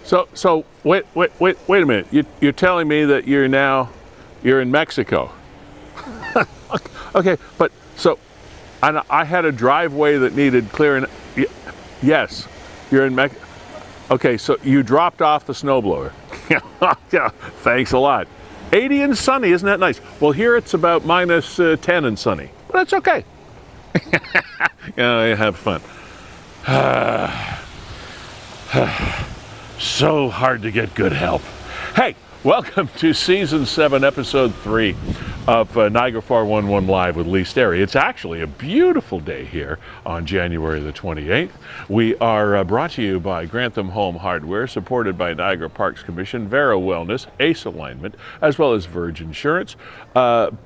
So wait a minute. You're telling me that you're in Mexico. Okay, but so I had a driveway that needed clearing. Yes, you're in Mexico. Okay, so you dropped off the snowblower. Yeah, thanks a lot. 80 and sunny, isn't that nice? Well, here it's about minus 10 and sunny. But that's okay. Yeah, have fun. So hard to get good help. Hey, welcome to Season 7, Episode 3 of Niagara 411 Live with Sterry. It's actually a beautiful day here on January the 28th. We are brought to you by Grantham Home Hardware, supported by Niagara Parks Commission, Vero Wellness, Ace Alignment, as well as Verge Insurance,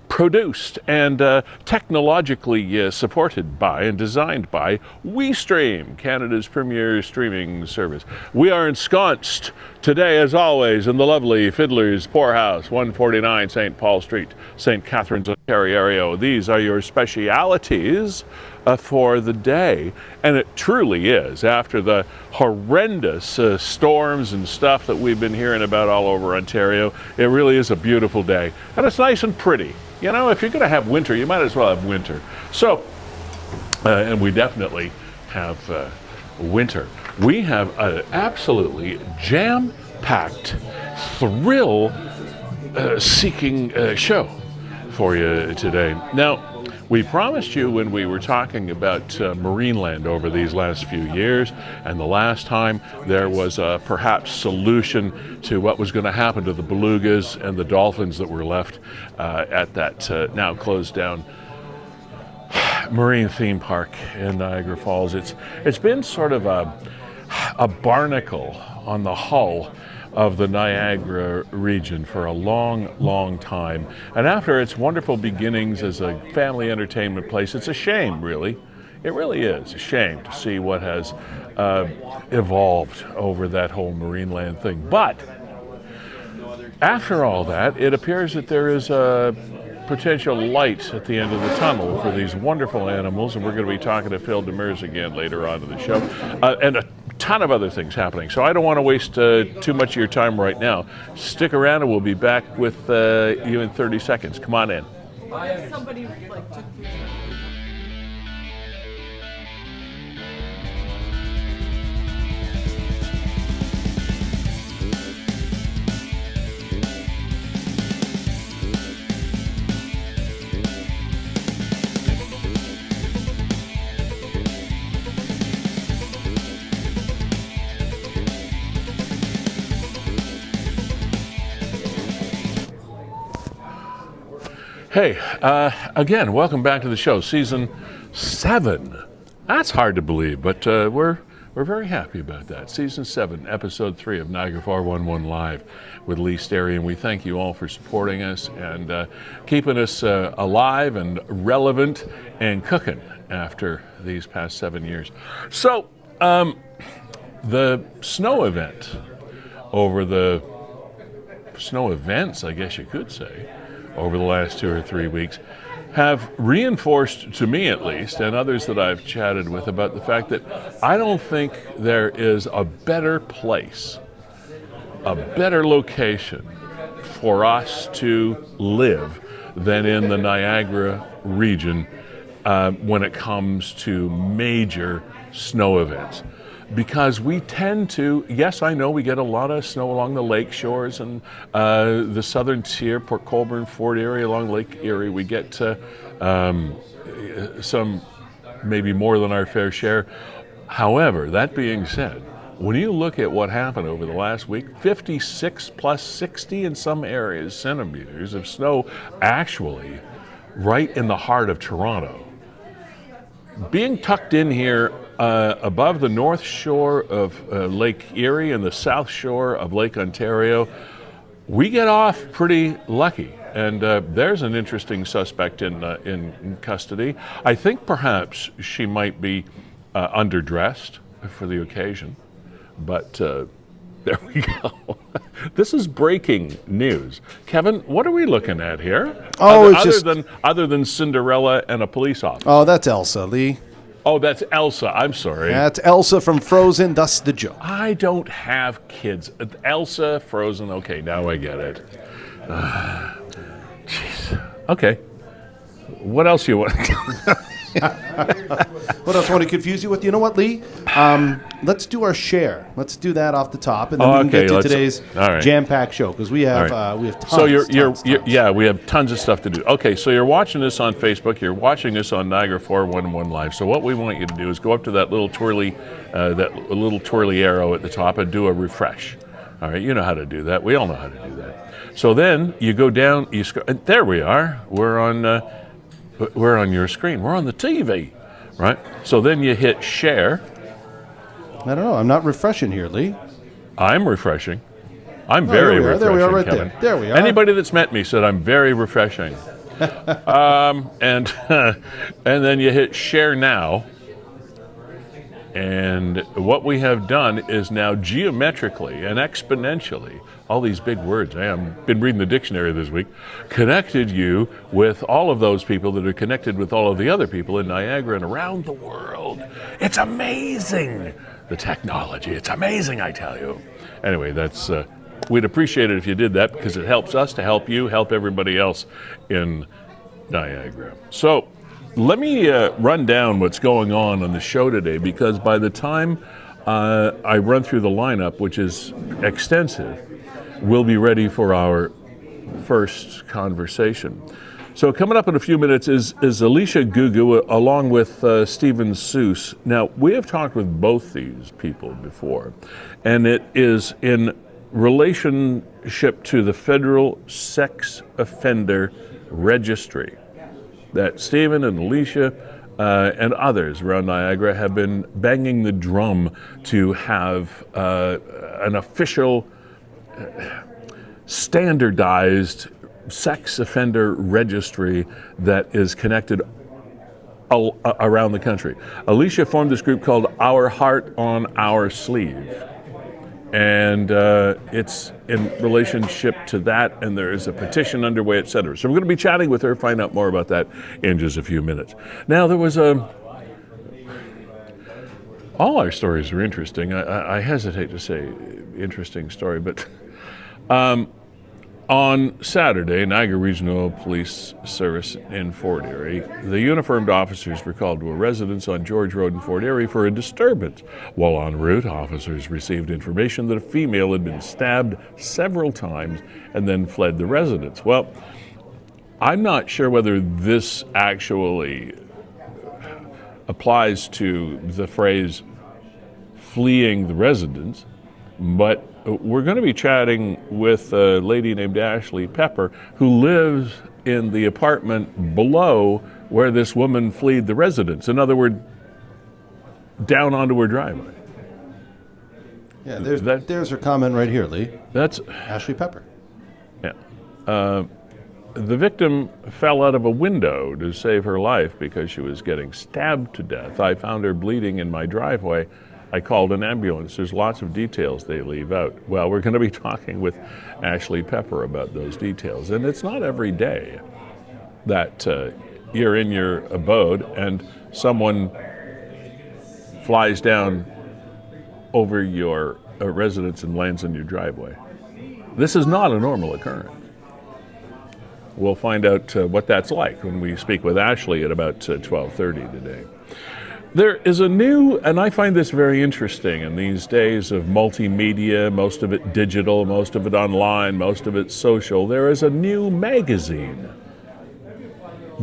produced and technologically supported by and designed by WeeStreem, Canada's premier streaming service. We are ensconced today, as always, in the lovely Fiddler's Poorhouse, 149 St. Paul Street, St. Catharines, Ontario. These are your specialities for the day, and it truly is. After the horrendous storms and stuff that we've been hearing about all over Ontario, it really is a beautiful day, and it's nice and pretty. You know, if you're going to have winter, you might as well have winter. So, and we definitely have winter. We have an absolutely jam-packed, thrill-seeking show for you today. Now, we promised you when we were talking about Marineland over these last few years, and the last time there was a perhaps solution to what was going to happen to the Belugas and the dolphins that were left at that now closed down marine theme park in Niagara Falls. It's been sort of a barnacle on the hull of the Niagara region for a long time. And after its wonderful beginnings as a family entertainment place, it's a shame, really. It really is a shame to see what has evolved over that whole Marineland thing. But after all that, it appears that there is a potential light at the end of the tunnel for these wonderful animals, and we're going to be talking to Phil Demers again later on in the show, and a ton of other things happening. So I don't want to waste too much of your time right now. Stick around and we'll be back with you in 30 seconds. Come on in. Somebody like took Hey, again, welcome back to the show, Season 7. That's hard to believe, but we're very happy about that. Season 7, Episode 3 of Niagara 411 Live with Sterry, and we thank you all for supporting us and keeping us alive and relevant and cooking after these past 7 years. So, the snow event snow events, I guess you could say, over the last 2 or 3 weeks have reinforced, to me at least, and others that I've chatted with, about the fact that I don't think there is a better place, a better location for us to live than in the Niagara region when it comes to major snow events. Because we tend to, yes, I know we get a lot of snow along the lake shores and the southern tier, Port Colborne, Fort Erie, along Lake Erie. We get some, maybe more than our fair share. However, that being said, when you look at what happened over the last week, 56 plus 60 in some areas centimeters of snow actually right in the heart of Toronto. Being tucked in here above the north shore of Lake Erie and the south shore of Lake Ontario, we get off pretty lucky. And there's an interesting suspect in custody. I think perhaps she might be underdressed for the occasion, but there we go. This is breaking news. Kevin, what are we looking at here? Oh, other than Cinderella and a police officer. Oh, that's Elsa, Lee. Oh, that's Elsa. I'm sorry. That's Elsa from Frozen. Thus the joke. I don't have kids. Elsa, Frozen. Okay, now I get it. Jeez. Okay. What else you want? What else I want to confuse you with? You know what, Lee? Let's do our share. Let's do that off the top, and then we can get to today's jam-packed show because we have tons. So tons. We have tons of stuff to do. Okay, so you're watching this on Facebook. You're watching this on Niagara 411 Live. So what we want you to do is go up to that little twirly arrow at the top and do a refresh. All right, you know how to do that. We all know how to do that. So then you go down. There we are. We're on your screen. We're on the TV, right? So then you hit share. I don't know. I'm not refreshing here, Lee. I'm refreshing. I'm very refreshing. There we are, right Kevin. there. There we are. Anybody that's met me said I'm very refreshing. And then you hit share now. And what we have done is now geometrically and exponentially, all these big words, I have been reading the dictionary this week, connected you with all of those people that are connected with all of the other people in Niagara and around the world. It's amazing, the technology. It's amazing, I tell you. Anyway, that's we'd appreciate it if you did that because it helps us to help you, help everybody else in Niagara. So let me run down what's going on the show today, because by the time I run through the lineup, which is extensive, we'll be ready for our first conversation. So coming up in a few minutes is Alicia Googoo along with Stephen Soos. Now, we have talked with both these people before, and it is in relationship to the Federal Sex Offender Registry that Stephen and Alicia and others around Niagara have been banging the drum to have an official, standardized sex offender registry that is connected around the country. Alicia formed this group called Our Heart on Our Sleeve. And it's in relationship to that, and there is a petition underway, et cetera. So we're going to be chatting with her, find out more about that in just a few minutes. Now, there was all our stories are interesting. I hesitate to say interesting story, but on Saturday, Niagara Regional Police Service in Fort Erie, the uniformed officers were called to a residence on George Road in Fort Erie for a disturbance. While en route, officers received information that a female had been stabbed several times and then fled the residence. Well, I'm not sure whether this actually applies to the phrase fleeing the residence, but we're going to be chatting with a lady named Ashley Pepper who lives in the apartment below where this woman fled the residence. In other words, down onto her driveway. Yeah, there's her comment right here, Lee. That's Ashley Pepper. Yeah. The victim fell out of a window to save her life because she was getting stabbed to death. I found her bleeding in my driveway. I called an ambulance. There's lots of details they leave out. Well, we're going to be talking with Ashley Pepper about those details. And it's not every day that you're in your abode and someone flies down over your residence and lands in your driveway. This is not a normal occurrence. We'll find out what that's like when we speak with Ashley at about 12:30 today. There is a new, and I find this very interesting in these days of multimedia, most of it digital, most of it online, most of it social. There is a new magazine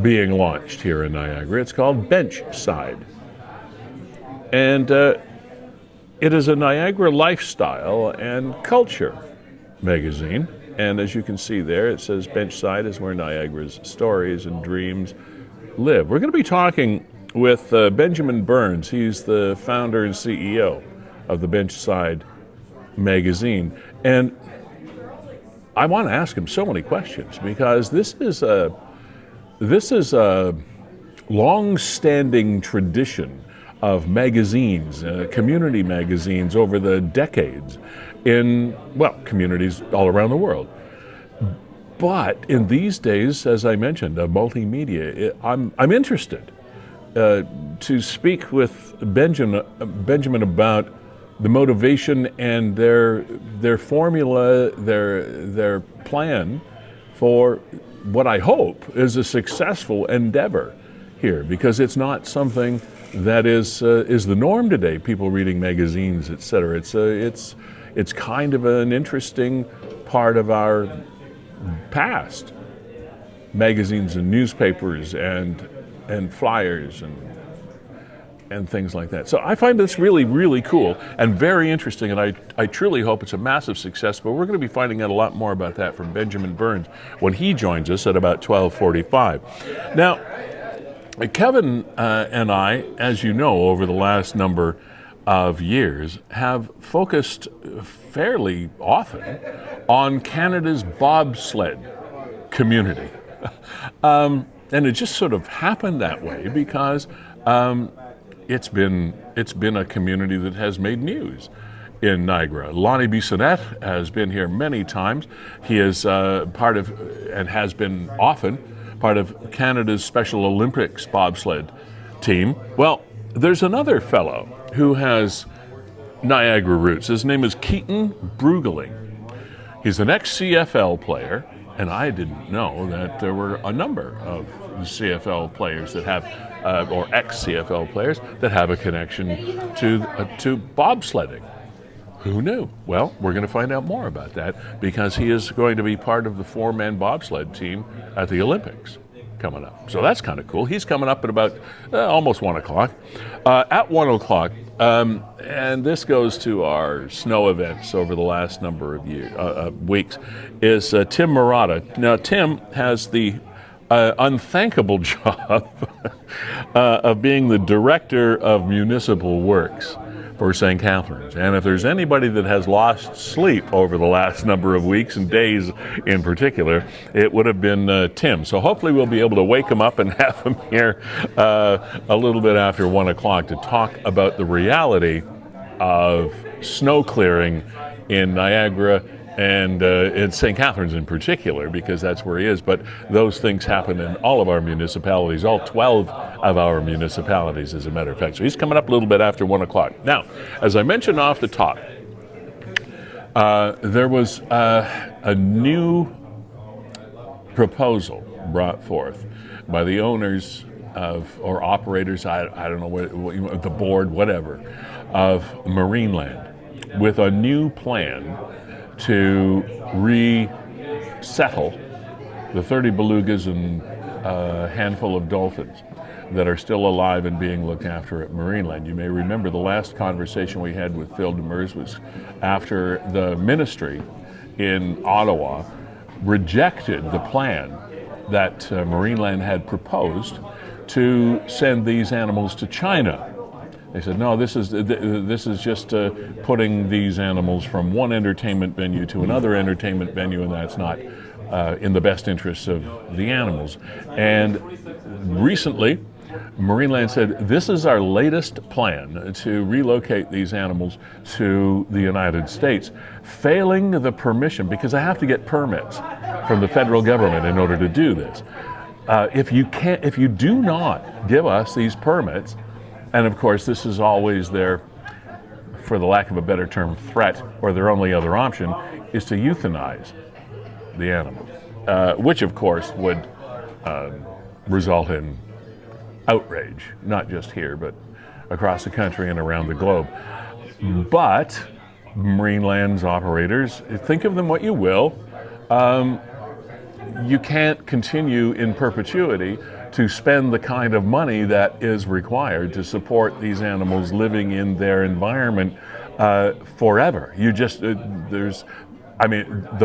being launched here in Niagara. It's called Benchside. And it is a Niagara lifestyle and culture magazine. And as you can see there, it says Benchside is where Niagara's stories and dreams live. We're going to be talking with Benjamin Burns. He's the founder and CEO of the Benchside magazine. And I want to ask him so many questions because this is a long-standing tradition of magazines, community magazines over the decades in, well, communities all around the world. But in these days, as I mentioned, of multimedia, I'm interested. to speak with Benjamin about the motivation and their formula, their plan for what I hope is a successful endeavor here, because it's not something that is the norm today. People reading magazines, etc. It's kind of an interesting part of our past. Magazines and newspapers and flyers and things like that. So I find this really, really cool and very interesting, and I truly hope it's a massive success, but we're going to be finding out a lot more about that from Benjamin Burns when he joins us at about 12:45. Now, Kevin and I, as you know, over the last number of years, have focused fairly often on Canada's bobsled community. And it just sort of happened that way because it's been a community that has made news in Niagara. Lonnie Bissonnette has been here many times. He is part of, and has been often, part of Canada's Special Olympics bobsled team. Well, there's another fellow who has Niagara roots. His name is Keaton Bruggeling. He's an ex-CFL player, and I didn't know that there were a number of CFL players that have, or ex-CFL players that have a connection to bobsledding. Who knew? Well, we're going to find out more about that because he is going to be part of the 4-man bobsled team at the Olympics coming up. So that's kind of cool. He's coming up at about almost 1 o'clock. At 1 o'clock, and this goes to our snow events over the last number of weeks, is Tim Marotta. Now, Tim has the unthinkable job of being the Director of Municipal Works for St. Catharines. And if there's anybody that has lost sleep over the last number of weeks and days in particular, it would have been Tim. So hopefully we'll be able to wake him up and have him here a little bit after 1 o'clock to talk about the reality of snow clearing in Niagara and in St. Catharines in particular, because that's where he is. But those things happen in all of our municipalities, all 12 of our municipalities, as a matter of fact. So he's coming up a little bit after 1 o'clock. Now, as I mentioned off the top, there was a new proposal brought forth by the owners of, or operators, I don't know, what the board, whatever, of Marineland, with a new plan to resettle the 30 belugas and a handful of dolphins that are still alive and being looked after at Marineland. You may remember the last conversation we had with Phil Demers was after the ministry in Ottawa rejected the plan that Marineland had proposed to send these animals to China. They said, no, this is just putting these animals from one entertainment venue to another entertainment venue, and that's not in the best interests of the animals. And recently, Marineland said, this is our latest plan to relocate these animals to the United States, failing the permission, because I have to get permits from the federal government in order to do this. If you do not give us these permits, and of course, this is always their, for the lack of a better term, threat, or their only other option, is to euthanize the animal, which of course would result in outrage, not just here, but across the country and around the globe. But Marineland's operators, think of them what you will, you can't continue in perpetuity to spend the kind of money that is required to support these animals living in their environment forever. You just, the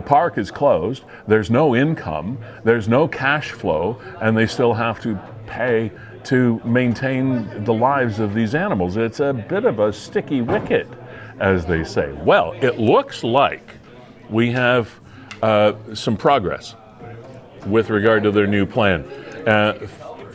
park is closed, there's no income, there's no cash flow, and they still have to pay to maintain the lives of these animals. It's a bit of a sticky wicket, as they say. Well, it looks like we have some progress with regard to their new plan.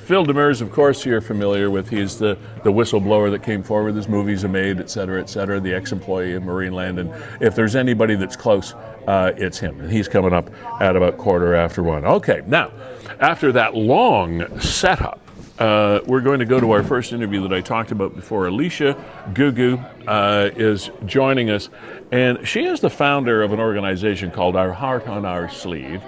Phil Demers, of course, you're familiar with. He's the whistleblower that came forward. There's movies are made, et cetera, the ex-employee of Marineland. And if there's anybody that's close, it's him. And he's coming up at about 1:15. Okay, now, after that long setup we're going to go to our first interview that I talked about before. Alicia Googoo is joining us, and she is the founder of an organization called Our Heart on Our Sleeve,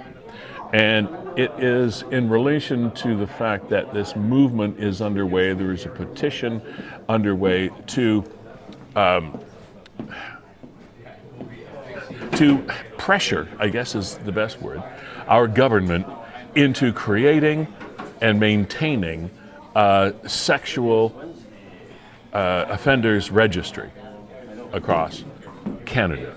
and it is in relation to the fact that this movement is underway. There is a petition underway to pressure, I guess is the best word, our government into creating and maintaining a sexual offenders registry across Canada,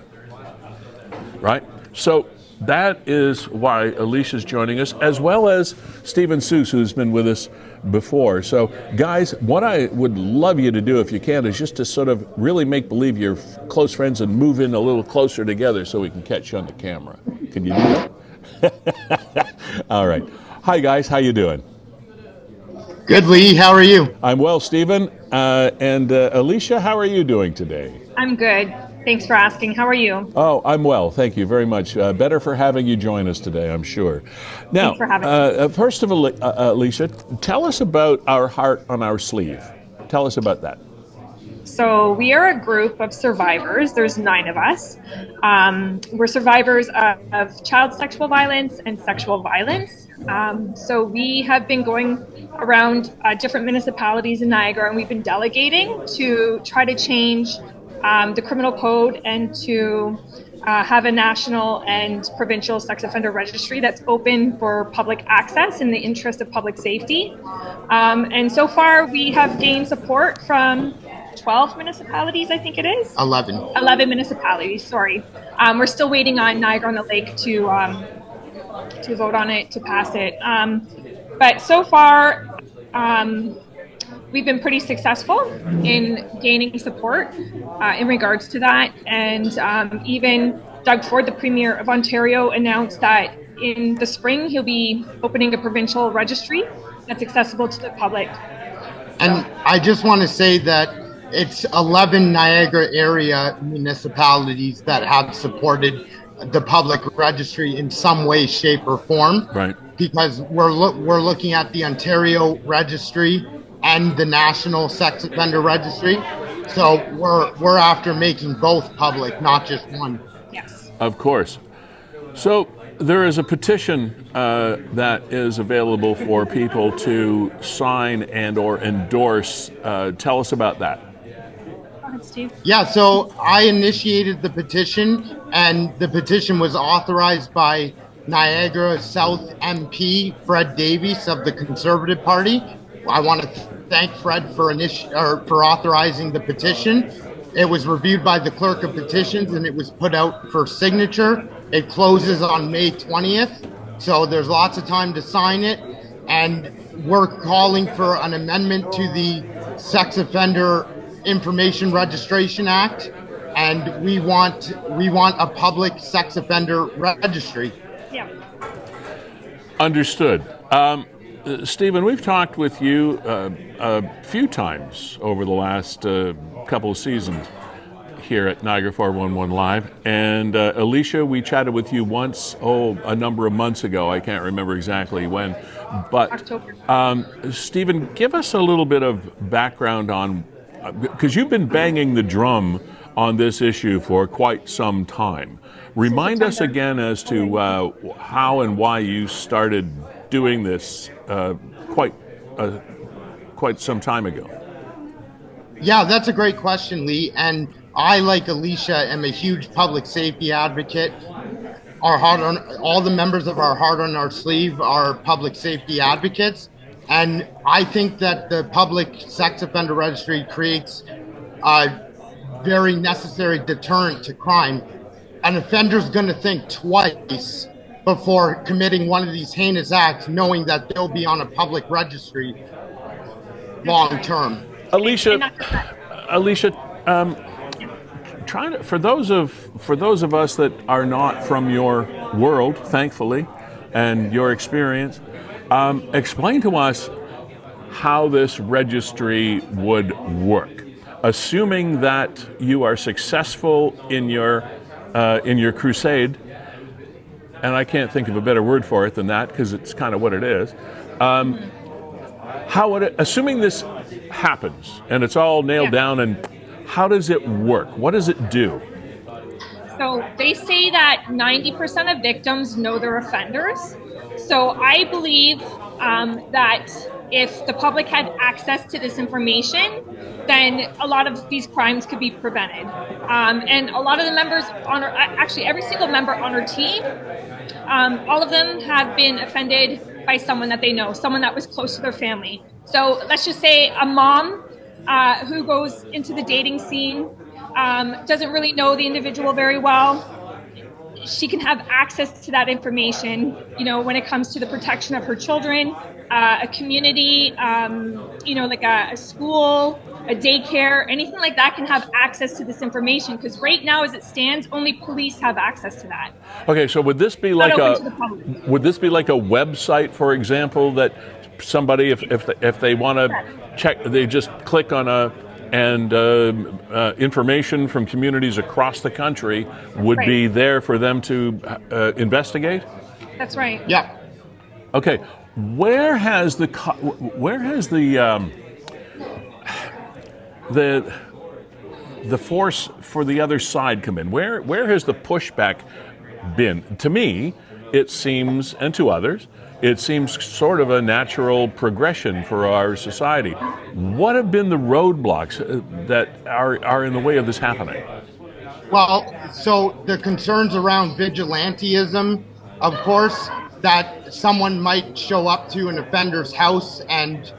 right? So that is why Alicia's joining us, as well as Stephen Soos, who's been with us before. So guys, what I would love you to do, if you can, is just to sort of really make believe you're close friends and move in a little closer together so we can catch you on the camera. Can you do that? All right. Hi guys, how you doing? Good, Lee. How are you? I'm well, Stephen. And Alicia, how are you doing today? I'm good. Thanks for asking. How are you? Oh, I'm well. Thank you very much. Better for having you join us today, I'm sure. Now, Thanks for having me. First of all, Alicia, tell us about Our Heart on Our Sleeve. Tell us about that. So we are a group of survivors. There's 9 of us. We're survivors of child sexual violence and sexual violence. So we have been going around different municipalities in Niagara, and we've been delegating to try to change the criminal code and to have a national and provincial sex offender registry that's open for public access in the interest of public safety. And so far we have gained support from 12 municipalities, I think it is. 11 municipalities, sorry. We're still waiting on Niagara-on-the-Lake to vote on it, to pass it. But so far, we've been pretty successful in gaining support in regards to that. And even Doug Ford, the Premier of Ontario, announced that in the spring he'll be opening a provincial registry that's accessible to the public. And I just want to say that it's 11 Niagara area municipalities that have supported the public registry in some way, shape, or form. Right. Because we're looking at the Ontario registry and the National Sex Offender Registry. So we're after making both public, not just one. Yes. Of course. So there is a petition that is available for people to sign and or endorse. Tell us about that. Go ahead, Steve. Yeah, so I initiated the petition, and the petition was authorized by Niagara South MP Fred Davies of the Conservative Party. I want to thank Fred for authorizing the petition. It was reviewed by the Clerk of Petitions, and it was put out for signature. It closes on May 20th, so there's lots of time to sign it. And we're calling for an amendment to the Sex Offender Information Registration Act, and we want a public sex offender registry. Yeah. Understood. Stephen, we've talked with you a few times over the last couple of seasons here at Niagara 411 Live. And Alicia, we chatted with you once, a number of months ago. I can't remember exactly when. But October. Stephen, give us a little bit of background on, because you've been banging the drum on this issue for quite some time. Remind us again as to how and why you started doing this quite some time ago. Yeah, that's a great question, Lee. And I, like Alicia, am a huge public safety advocate. All the members of Our Heart on Our Sleeve are public safety advocates. And I think that the public sex offender registry creates a very necessary deterrent to crime. An offender's going to think twice before committing one of these heinous acts, knowing that they'll be on a public registry long term. Alicia, for those of us that are not from your world, thankfully, and your experience, explain to us how this registry would work, assuming that you are successful in your crusade. And I can't think of a better word for it than that, because it's kind of what it is. How would it, assuming this happens and it's all nailed down, and how does it work? What does it do? So they say that 90% of victims know their offenders. So I believe that if the public had access to this information, then a lot of these crimes could be prevented. And a lot of the members on our, actually every single member on our team, all of them have been offended by someone that they know, someone that was close to their family. So let's just say a mom who goes into the dating scene, doesn't really know the individual very well. She can have access to that information, when it comes to the protection of her children, a community, like a school, a daycare, anything like that can have access to this information, because right now as it stands, only police have access to that. Okay, so would this be like a website, for example, that somebody, if they want to check, they just click on information from communities across the country would be there for them to investigate? That's right. Yeah. Okay. Where has the force for the other side come in? Where has the pushback been? To me, it seems, and to others, it seems sort of a natural progression for our society. What have been the roadblocks that are in the way of this happening? Well, so the concerns around vigilantism, of course, that someone might show up to an offender's house and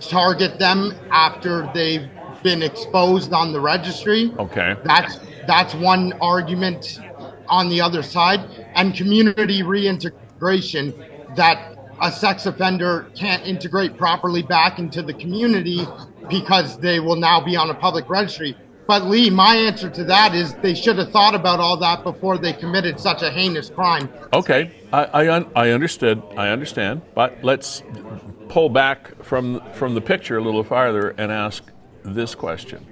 target them after they've been exposed on the registry. Okay. That's one argument on the other side. And community reintegration, that a sex offender can't integrate properly back into the community because they will now be on a public registry. But Lee, my answer to that is they should have thought about all that before they committed such a heinous crime. Okay, I understand. But let's pull back from the picture a little farther and ask this question.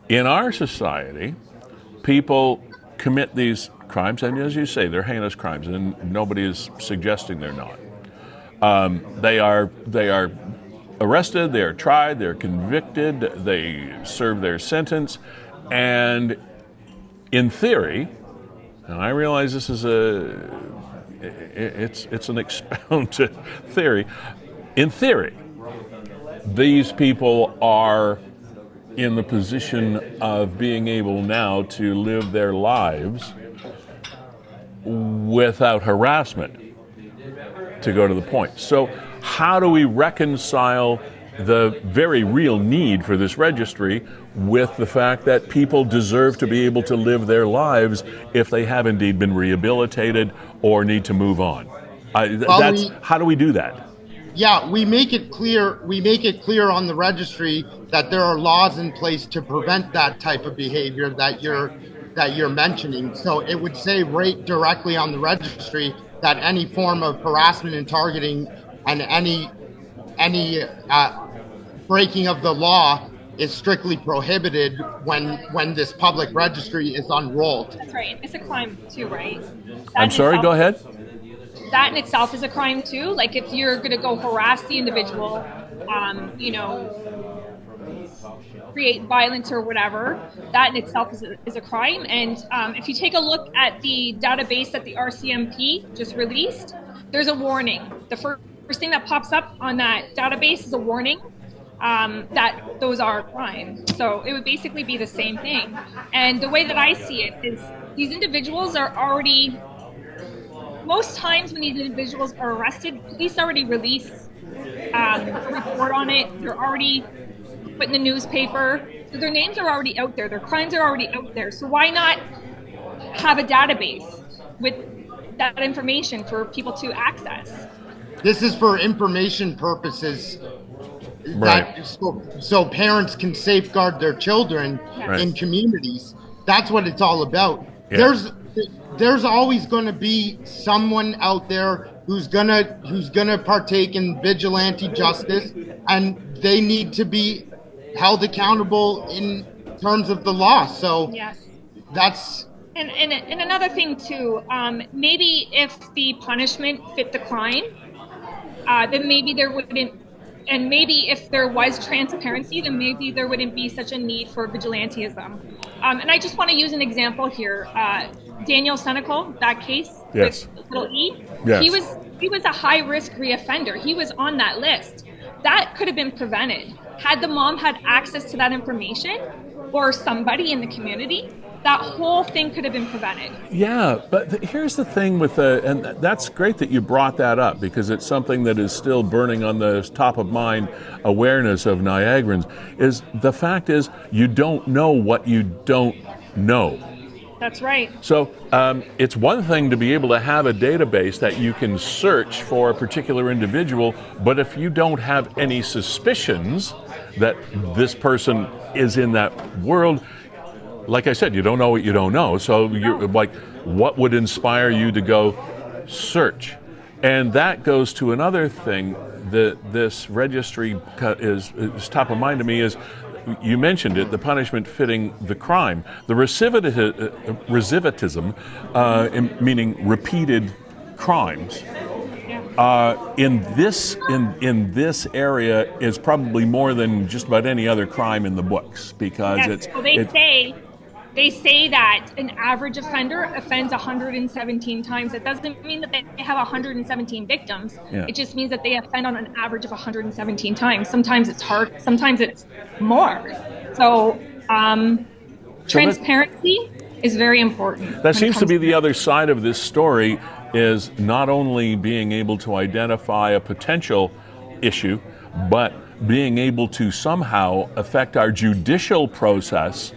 In our society, people commit these crimes, and as you say, they're heinous crimes, and nobody is suggesting they're not. They are arrested, they are tried, they're convicted, they serve their sentence, and in theory, and I realize this is it's an expounded theory. In theory, these people are in the position of being able now to live their lives without harassment, to go to the point. So how do we reconcile the very real need for this registry with the fact that people deserve to be able to live their lives if they have indeed been rehabilitated or need to move on? How do we do that? Yeah, we make it clear on the registry that there are laws in place to prevent that type of behavior that you're mentioning. So it would say right directly on the registry that any form of harassment and targeting and any breaking of the law is strictly prohibited when this public registry is unrolled. That's right. It's a crime too, right? I'm sorry, go ahead. That in itself is a crime too. Like if you're going to go harass the individual, create violence or whatever, that in itself is a crime. And if you take a look at the database that the RCMP just released, there's a warning. The first thing that pops up on that database is a warning that those are a crime. So it would basically be the same thing. And the way that I see it is these individuals are already, most times when these individuals are arrested, police already release a report on it. They're already put in the newspaper. So their names are already out there. Their crimes are already out there. So why not have a database with that information for people to access? This is for information purposes. Right. So parents can safeguard their children in communities. That's what it's all about. Yeah. There's always going to be someone out there who's gonna partake in vigilante justice, and they need to be held accountable in terms of the law. So yes. That's and another thing too. Maybe if the punishment fit the crime, then maybe there wouldn't And maybe if there was transparency, then maybe there wouldn't be such a need for vigilantism. And I just want to use an example here. Daniel Senecal, that case yes. with little E, yes. he was a high-risk reoffender. He was on that list. That could have been prevented. Had the mom had access to that information, or somebody in the community, that whole thing could have been prevented. Yeah, but here's the thing with and that's great that you brought that up, because it's something that is still burning on the top of mind awareness of Niagarans, is the fact is you don't know what you don't know. That's right. So it's one thing to be able to have a database that you can search for a particular individual, but if you don't have any suspicions that this person is in that world, like I said, you don't know what you don't know. So you're like, what would inspire you to go search? And that goes to another thing that this registry is top of mind to me is, you mentioned it, the punishment fitting the crime. The recidivism, meaning repeated crimes, in this area is probably more than just about any other crime in the books, because they say that an average offender offends 117 times. It doesn't mean that they have 117 victims. Yeah. It just means that they offend on an average of 117 times. Sometimes it's hard, sometimes it's more. So transparency is very important. That seems to be the other side of this story, is not only being able to identify a potential issue, but being able to somehow affect our judicial process.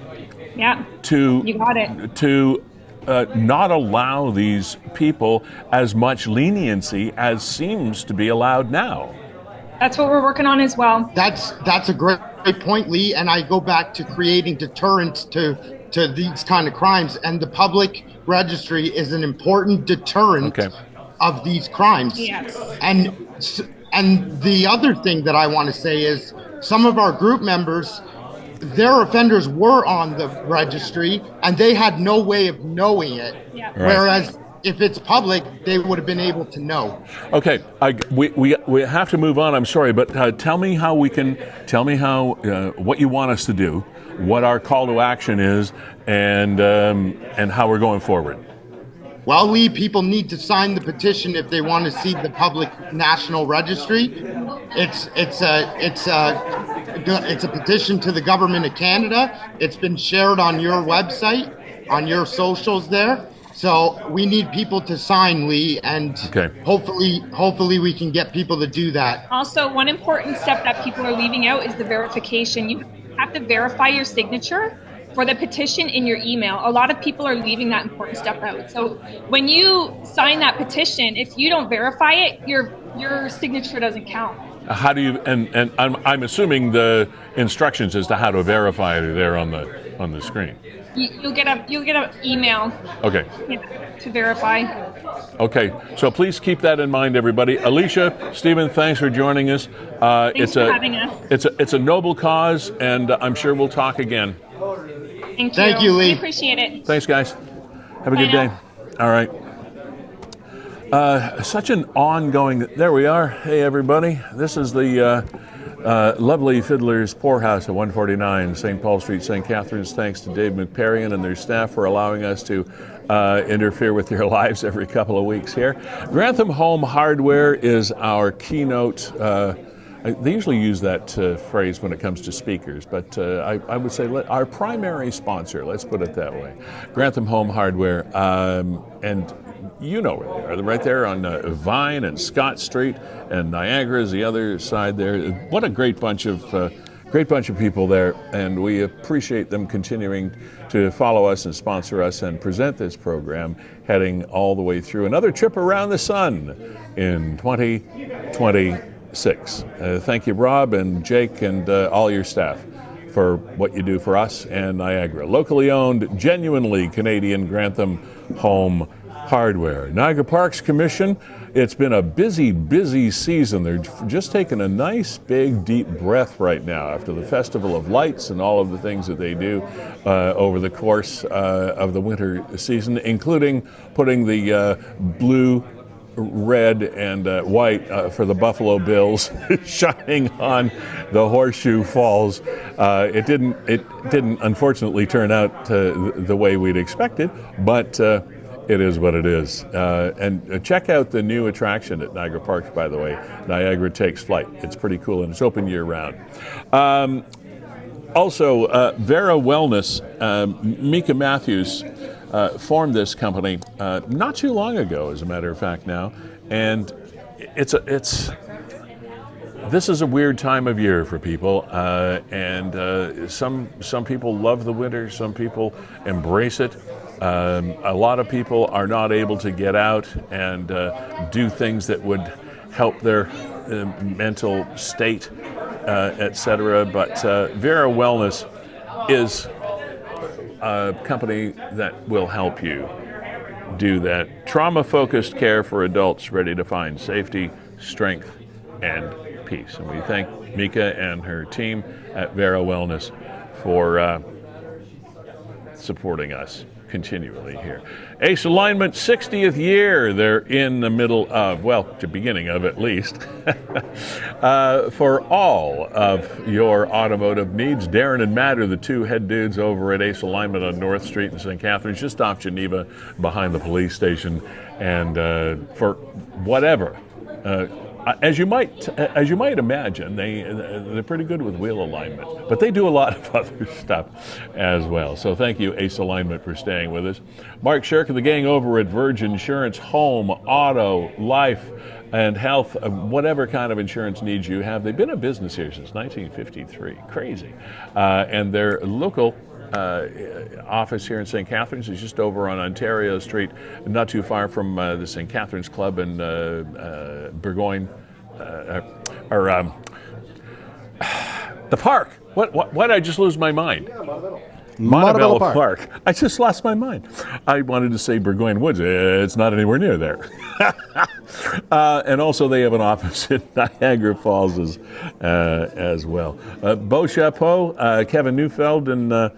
Yeah, to you got it. To not allow these people as much leniency as seems to be allowed now. That's what we're working on as well. That's a great point, Lee. And I go back to creating deterrence to these kind of crimes, and the public registry is an important deterrent of these crimes. Yes. And the other thing that I want to say is, some of our group members, their offenders were on the registry and they had no way of knowing it. Yeah. Right. Whereas if it's public, they would have been able to know. Okay, we have to move on. I'm sorry, but tell me how what you want us to do, what our call to action is, and how we're going forward. Well, people need to sign the petition if they want to see the public national registry. It's a petition to the government of Canada. It's been shared on your website, on your socials there. So we need people to sign, Lee, and hopefully we can get people to do that. Also, one important step that people are leaving out is the verification. You have to verify your signature for the petition in your email. A lot of people are leaving that important step out. So when you sign that petition, if you don't verify it, your signature doesn't count. How do you? And I'm assuming the instructions as to how to verify it are there on the screen. You'll get an email. Okay. To verify. Okay, so please keep that in mind, everybody. Alicia, Stephen, thanks for joining us. Thanks for having us. It's a noble cause, and I'm sure we'll talk again. Thank you, Lee. We appreciate it. Thanks, guys. Have a good day. All right. Such an ongoing. There we are. Hey, everybody. This is the lovely Fiddler's Poorhouse at 149 St. Paul Street, St. Catharines. Thanks to Dave McParian and their staff for allowing us to interfere with your lives every couple of weeks here. Grantham Home Hardware is our keynote. They usually use that phrase when it comes to speakers, but I would say our primary sponsor, let's put it that way, Grantham Home Hardware, and you know where they are. They're right there on Vine and Scott Street, and Niagara is the other side there. What a great bunch of people there, and we appreciate them continuing to follow us and sponsor us and present this program, heading all the way through another trip around the sun in 2026. Thank you, Rob and Jake and all your staff for what you do for us and Niagara. Locally owned, genuinely Canadian Grantham Home Hardware. Niagara Parks Commission, it's been a busy season. They're just taking a nice big deep breath right now after the Festival of Lights and all of the things that they do over the course of the winter season, including putting the blue red and white for the Buffalo Bills shining on the Horseshoe Falls. It didn't unfortunately turn out the way we'd expected, but it is what it is. And check out the new attraction at Niagara Parks, by the way. Niagara Takes Flight. It's pretty cool, and it's open year-round. Also, Vera Wellness, Mika Matthews formed this company not too long ago, as a matter of fact now. And this is a weird time of year for people, and some people love the winter, some people embrace it. A lot of people are not able to get out and do things that would help their mental state, etc. But Vera Wellness is a company that will help you do that. Trauma-focused care for adults ready to find safety, strength, and peace. And we thank Mika and her team at Vera Wellness for supporting us continually here. Ace Alignment 60th year. They're in the middle of, well, the beginning of at least, for all of your automotive needs. Darren and Matt are the two head dudes over at Ace Alignment on North Street in St. Catharines, just off Geneva, behind the police station. And for whatever, as you might imagine, they're pretty good with wheel alignment, but they do a lot of other stuff as well. So thank you, Ace Alignment, for staying with us. Mark Shirk and the gang over at Virgin Insurance, home, auto, life, and health, whatever kind of insurance needs you have. They've been in business here since 1953. Crazy. And their local office here in St. Catharines is just over on Ontario Street, not too far from the St. Catharines Club in Burgoyne, the park. What did I just lose my mind? Montebello Park. I just lost my mind. I wanted to say Burgoyne Woods. It's not anywhere near there. And also they have an office in Niagara Falls as well. Beau Chapeau, Kevin Neufeld, and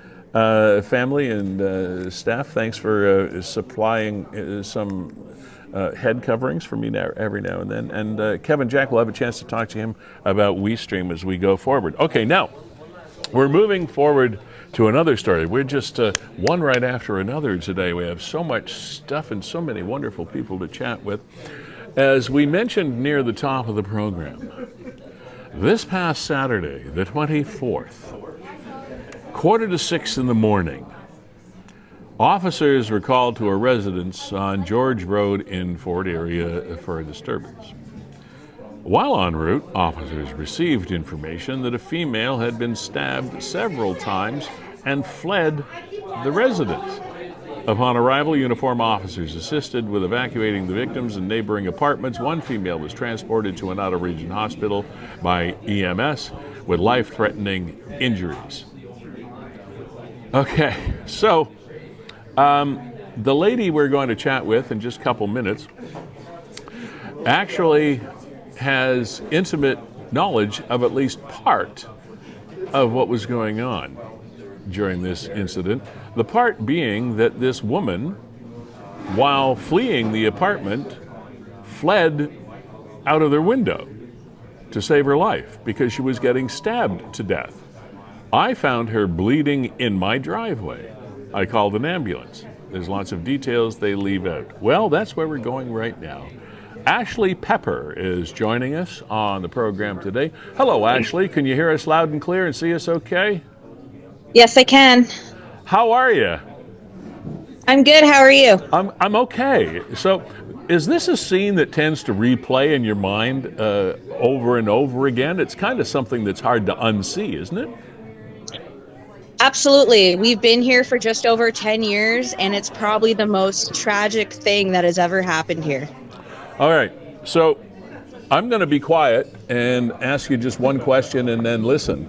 family and staff, thanks for supplying some head coverings for me every now and then. And Kevin Jack, will have a chance to talk to him about WeeStream as we go forward. Okay, now we're moving forward to another story. We're just one right after another today. We have so much stuff and so many wonderful people to chat with. As we mentioned near the top of the program, this past Saturday, the 24th, 5:45 in the morning, officers were called to a residence on George Road in Fort Erie for a disturbance. While en route, officers received information that a female had been stabbed several times and fled the residence. Upon arrival, uniformed officers assisted with evacuating the victims in neighboring apartments. One female was transported to an out-of-region hospital by EMS with life-threatening injuries. Okay, so the lady we're going to chat with in just a couple minutes actually has intimate knowledge of at least part of what was going on during this incident. The part being that this woman, while fleeing the apartment, fled out of their window to save her life because she was getting stabbed to death. I found her bleeding in my driveway. I called an ambulance. There's lots of details they leave out. Well, that's where we're going right now. Ashley Pepper is joining us on the program today. Hello, Ashley. Can you hear us loud and clear and see us okay? Yes, I can. How are you? I'm good. How are you? I'm okay. So, is this a scene that tends to replay in your mind over and over again? It's kind of something that's hard to unsee, isn't it? Absolutely. We've been here for just over 10 years, and it's probably the most tragic thing that has ever happened here. All right. So I'm going to be quiet and ask you just one question and then listen.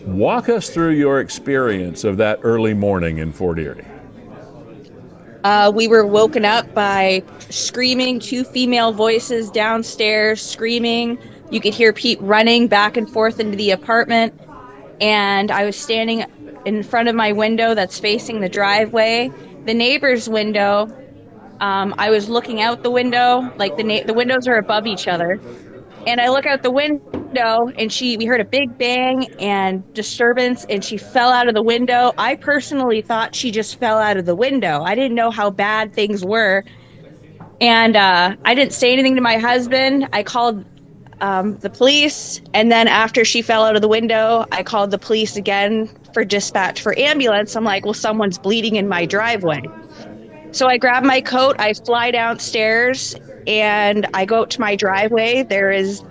Walk us through your experience of that early morning in Fort Erie. We were woken up by screaming, two female voices downstairs screaming. You could hear Pete running back and forth into the apartment. And I was standing in front of my window that's facing the driveway. The neighbor's window I was looking out the window, like the windows are above each other. And I look out the window and we heard a big bang and disturbance and she fell out of the window. I personally thought she just fell out of the window. I didn't know how bad things were. And I didn't say anything to my husband. I called the police. And then after she fell out of the window, I called the police again for dispatch for ambulance. I'm like, well, someone's bleeding in my driveway. So I grab my coat, I fly downstairs, and I go to my driveway. There is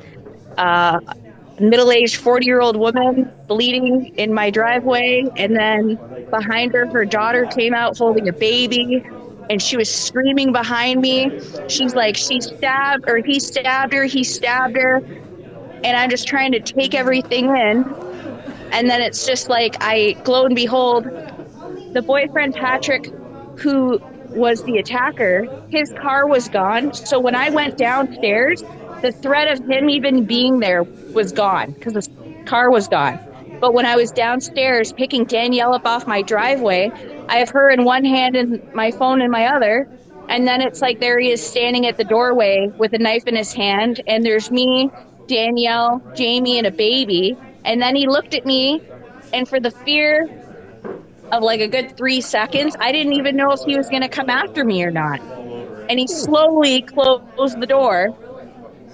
a middle-aged 40-year-old woman bleeding in my driveway. And then behind her, her daughter came out holding a baby, and she was screaming behind me. She's like, he stabbed her. And I'm just trying to take everything in. And then it's just like, lo and behold, the boyfriend, Patrick, who was the attacker, his car was gone. So when I went downstairs, the threat of him even being there was gone because his car was gone. But when I was downstairs picking Danielle up off my driveway, I have her in one hand and my phone in my other. And then it's like there he is standing at the doorway with a knife in his hand. And there's me, Danielle, Jamie, and a baby. And then he looked at me, and for the fear of like a good 3 seconds, I didn't even know if he was going to come after me or not. And he slowly closed the door.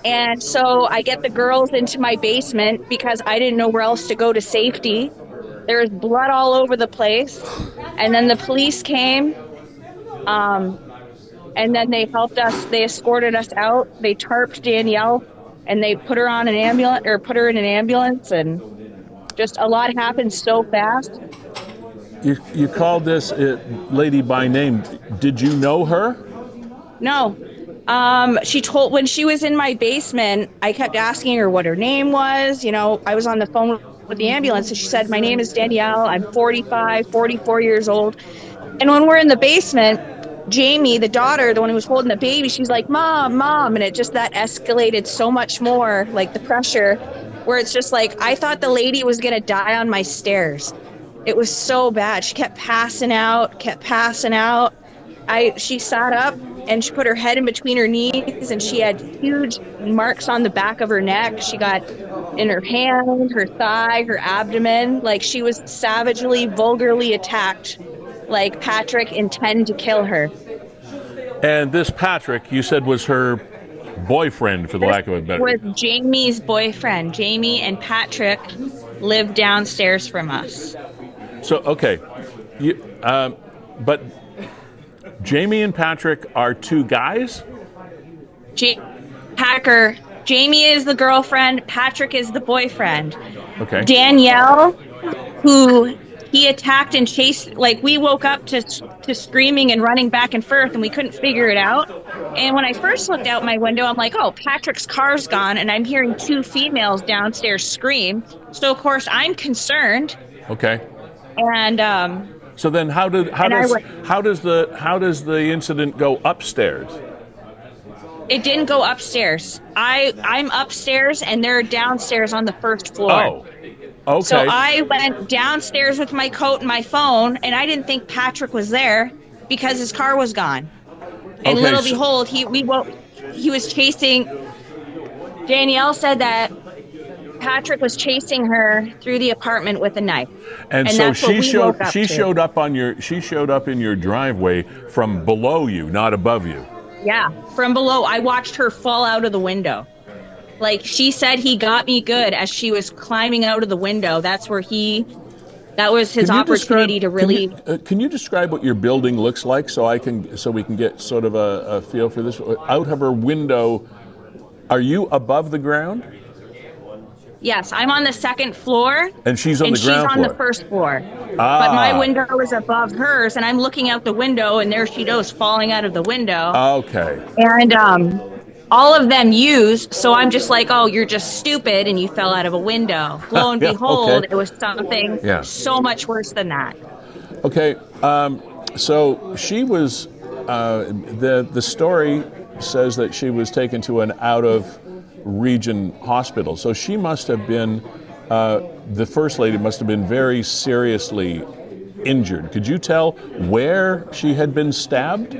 And so I get the girls into my basement because I didn't know where else to go to safety. There was blood all over the place. And then the police came. And then they helped us. They escorted us out. They tarped Danielle and they put her on an ambulance or put her in an ambulance. And just a lot happened so fast. You called this lady by name. Did you know her? No. When she was in my basement, I kept asking her what her name was. You know, I was on the phone with the ambulance and she said, my name is Danielle. I'm 44 years old. And when we're in the basement, Jamie, the daughter, the one who was holding the baby, she's like, Mom. And it just, that escalated so much more, like the pressure, where it's just like, I thought the lady was going to die on my stairs. It was so bad. She kept passing out. She sat up and she put her head in between her knees and she had huge marks on the back of her neck. She got in her hand, her thigh, her abdomen. Like she was savagely, vulgarly attacked. Like Patrick intended to kill her. And this Patrick, you said, was her boyfriend, for the lack of a better word. Was Jamie's boyfriend. Jamie and Patrick lived downstairs from us. So, okay. But Jamie and Patrick are two guys? Jamie is the girlfriend. Patrick is the boyfriend. Okay. Danielle, who he attacked and chased, like we woke up to screaming and running back and forth and we couldn't figure it out. And when I first looked out my window, I'm like, oh, Patrick's car's gone. And I'm hearing two females downstairs scream. So, of course, I'm concerned. Okay. And so then how does the incident go upstairs? It didn't go upstairs. I'm upstairs and they're downstairs on the first floor. Oh. Okay. So I went downstairs with my coat and my phone, and I didn't think Patrick was there because his car was gone. And behold, he was chasing. Danielle said that Patrick was chasing her through the apartment with a knife. And so she showed up in your driveway from below you, not above you. Yeah, from below. I watched her fall out of the window. Like she said, he got me good as she was climbing out of the window. That was his opportunity to really. Can you describe what your building looks like so we can get sort of a feel for this? Out of her window, are you above the ground? Yes, I'm on the second floor. And she's on the ground floor. And she's on the first floor. But my window is above hers, and I'm looking out the window, and there she goes falling out of the window. Okay. And all of them used, so I'm just like, oh, you're just stupid and you fell out of a window. Lo and behold, It was something so much worse than that. Okay, so she was, the story says that she was taken to an out-of-region hospital. So she must have been, the First Lady must have been very seriously injured. Could you tell where she had been stabbed?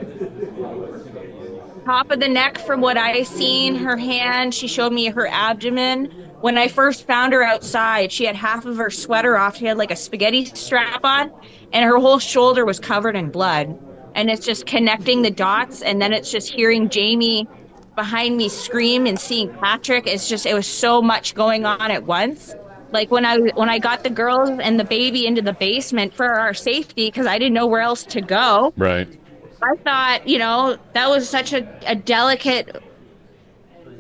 top of the neck from what I seen, her hand, she showed me her abdomen. When I first found her outside, she had half of her sweater off. She had like a spaghetti strap on, and her whole shoulder was covered in blood. And it's just connecting the dots, and then it's just hearing Jamie behind me scream and seeing Patrick. It was so much going on at once. Like when I got the girls and the baby into the basement for our safety, because I didn't know where else to go. Right. I thought, that was such a delicate,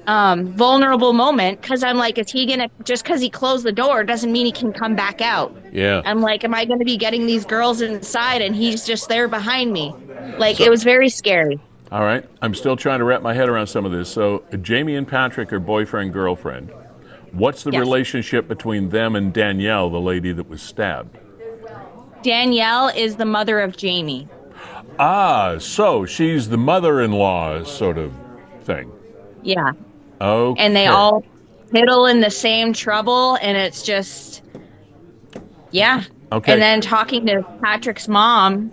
vulnerable moment, because I'm like, is he going to, just because he closed the door doesn't mean he can come back out. Yeah. I'm like, am I going to be getting these girls inside and he's just there behind me? Like, it was very scary. All right. I'm still trying to wrap my head around some of this. So Jamie and Patrick are boyfriend, girlfriend. What's the relationship between them and Danielle, the lady that was stabbed? Danielle is the mother of Jamie. Ah, so she's the mother-in-law sort of thing. Yeah. Okay. And they all piddle in the same trouble, and it's just, yeah. Okay. And then talking to Patrick's mom,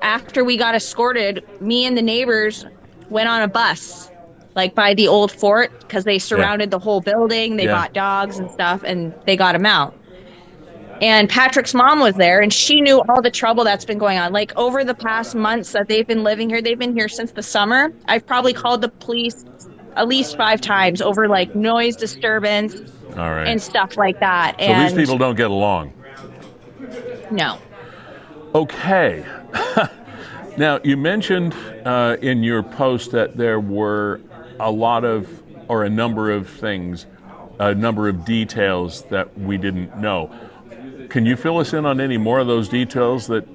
after we got escorted, me and the neighbors went on a bus, like by the old fort, because they surrounded the whole building. They bought dogs and stuff, and they got him out. And Patrick's mom was there, and she knew all the trouble that's been going on. Like, over the past months that they've been living here, they've been here since the summer. I've probably called the police at least 5 times over, like, noise disturbance and stuff like that. So these people don't get along? No. Okay. Now, you mentioned in your post that there were a number of things, a number of details that we didn't know. Can you fill us in on any more of those details that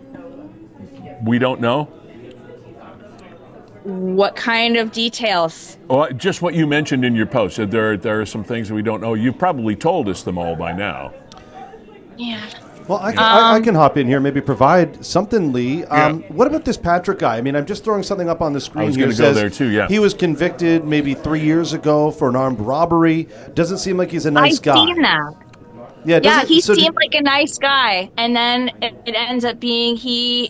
we don't know? What kind of details? Well, just what you mentioned in your post. There are some things that we don't know. You've probably told us them all by now. Yeah. Well, I can hop in here, maybe provide something, Lee. What about this Patrick guy? I mean, I'm just throwing something up on the screen. I was going to go there too, yeah. He was convicted maybe 3 years ago for an armed robbery. Doesn't seem like he's a nice guy. I've seen that. Yeah, he seemed like a nice guy, and then it ends up being he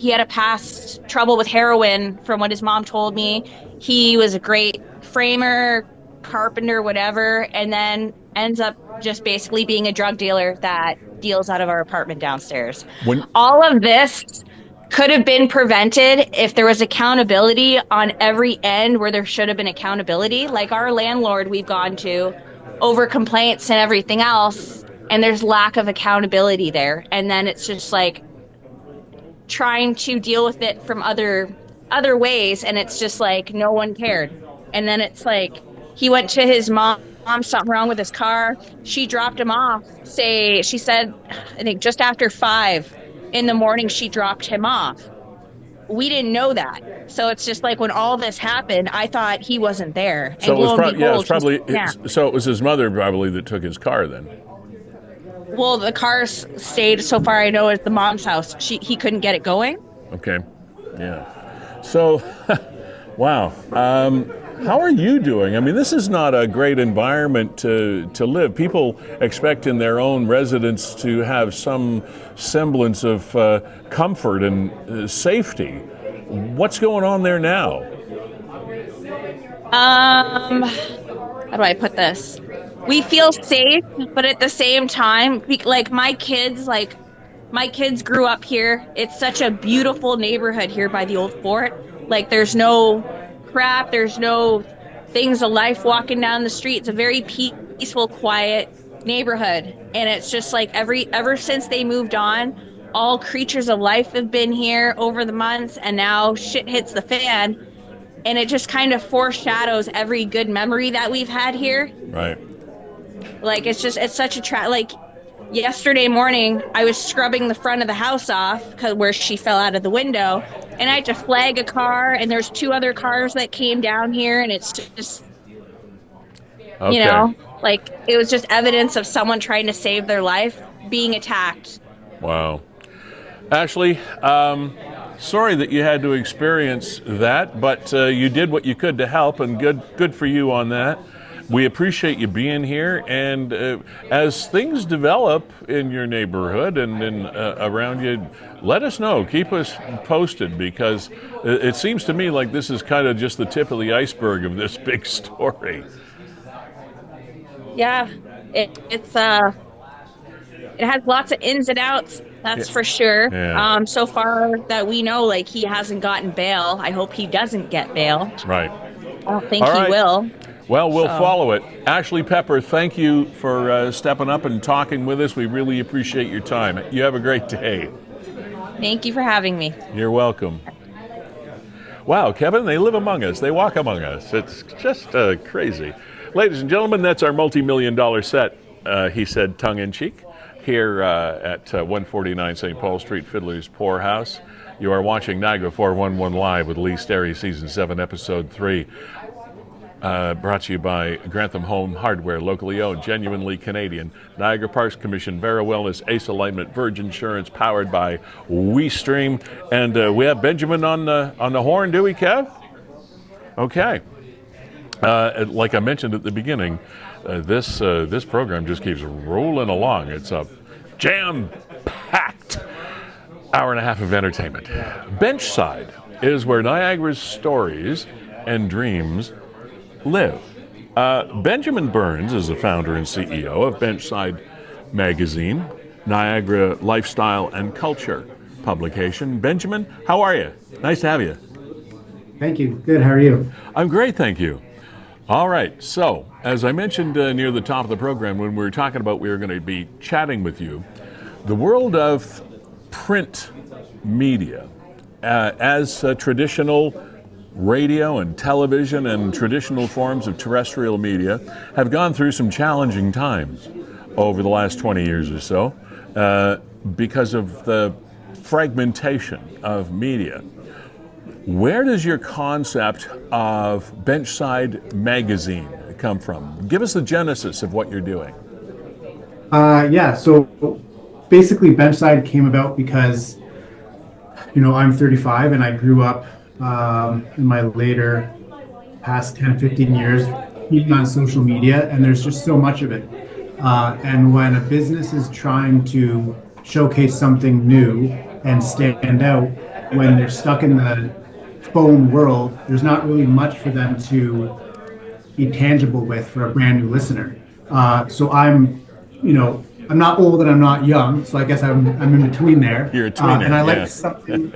had a past trouble with heroin, from what his mom told me. He was a great framer, carpenter, whatever, and then ends up just basically being a drug dealer that deals out of our apartment downstairs. All of this could have been prevented if there was accountability on every end where there should have been accountability. Like our landlord we've gone to over complaints and everything else, and there's lack of accountability there. And then it's just like trying to deal with it from other ways, and it's just like no one cared. And then it's like he went to his mom, something wrong with his car. She dropped him off. She said, I think just after 5 in the morning, she dropped him off. We didn't know that. So it's just like when all this happened, I thought he wasn't there. So it was his mother probably that took his car then. Well, the car stayed, so far I know, at the mom's house. He couldn't get it going. Okay. Yeah. So, wow. How are you doing? I mean, this is not a great environment to live. People expect in their own residence to have some semblance of comfort and safety. What's going on there now? How do I put this? We feel safe, but at the same time, like my kids grew up here. It's such a beautiful neighborhood here by the old fort. Like, there's no crap, there's no things of life walking down the street. It's a very peaceful, quiet neighborhood, and it's just like ever since they moved on, all creatures of life have been here over the months, and now shit hits the fan, and it just kind of foreshadows every good memory that we've had here. Right. Like, it's such a like yesterday morning, I was scrubbing the front of the house off where she fell out of the window, and I had to flag a car, and there's 2 other cars that came down here, and it's just, like, it was just evidence of someone trying to save their life being attacked. Wow. Ashley, sorry that you had to experience that, but you did what you could to help, and good for you on that. We appreciate you being here, and as things develop in your neighborhood and around you, let us know. Keep us posted, because it seems to me like this is kind of just the tip of the iceberg of this big story. Yeah, it has lots of ins and outs. That's for sure. Yeah. So far that we know, like, he hasn't gotten bail. I hope he doesn't get bail. Right. I don't think he will. Well, we'll follow it. Ashley Pepper, thank you for stepping up and talking with us. We really appreciate your time. You have a great day. Thank you for having me. You're welcome. Wow, Kevin, they live among us. They walk among us. It's just crazy. Ladies and gentlemen, that's our multi-million-dollar set, he said tongue-in-cheek, here at 149 St. Paul Street, Fiddler's Poorhouse. You are watching Niagara 411 Live with Lee Sterry, Season 7, Episode 3. Brought to you by Grantham Home Hardware, locally owned, genuinely Canadian. Niagara Parks Commission, Vera Wellness, Ace Alignment, Verge Insurance, powered by WeeStream. And we have Benjamin on the horn, do we, Kev? Okay. Like I mentioned at the beginning, this program just keeps rolling along. It's a jam-packed hour and a half of entertainment. Benchside is where Niagara's stories and dreams live. Benjamin Burns is the founder and CEO of Benchside Magazine, Niagara Lifestyle and Culture publication. Benjamin, how are you? Nice to have you. Thank you. Good. How are you? I'm great, thank you. All right. So, as I mentioned near the top of the program, when we were talking about we were going to be chatting with you, the world of print media as traditional radio and television and traditional forms of terrestrial media have gone through some challenging times over the last 20 years or so because of the fragmentation of media. Where does your concept of Benchside Magazine come from? Give us the genesis of what you're doing. So basically Benchside came about because, I'm 35 and I grew up in my later past 10, 15 years being on social media, and there's just so much of it. And when a business is trying to showcase something new and stand out, when they're stuck in the phone world, there's not really much for them to be tangible with for a brand new listener. So I'm not old and I'm not young, so I guess I'm in between there. You're a tweener, and I like something.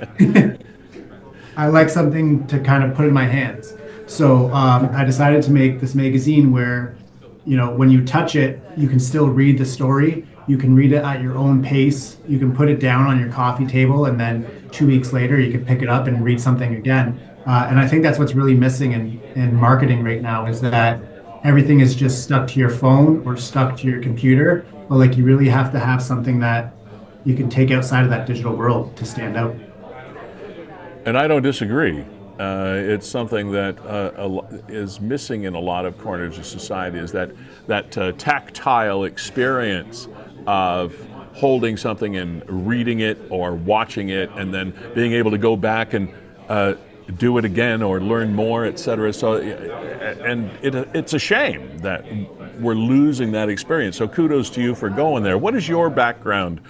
I like something to kind of put in my hands. So I decided to make this magazine where, when you touch it, you can still read the story. You can read it at your own pace. You can put it down on your coffee table, and then 2 weeks later, you can pick it up and read something again. And I think that's what's really missing in marketing right now, is that everything is just stuck to your phone or stuck to your computer. But like, you really have to have something that you can take outside of that digital world to stand out. And I don't disagree. It's something that is missing in a lot of corners of society, is that tactile experience of holding something and reading it or watching it and then being able to go back and do it again or learn more, etc. So, and it's a shame that we're losing that experience. So kudos to you for going there. What is your background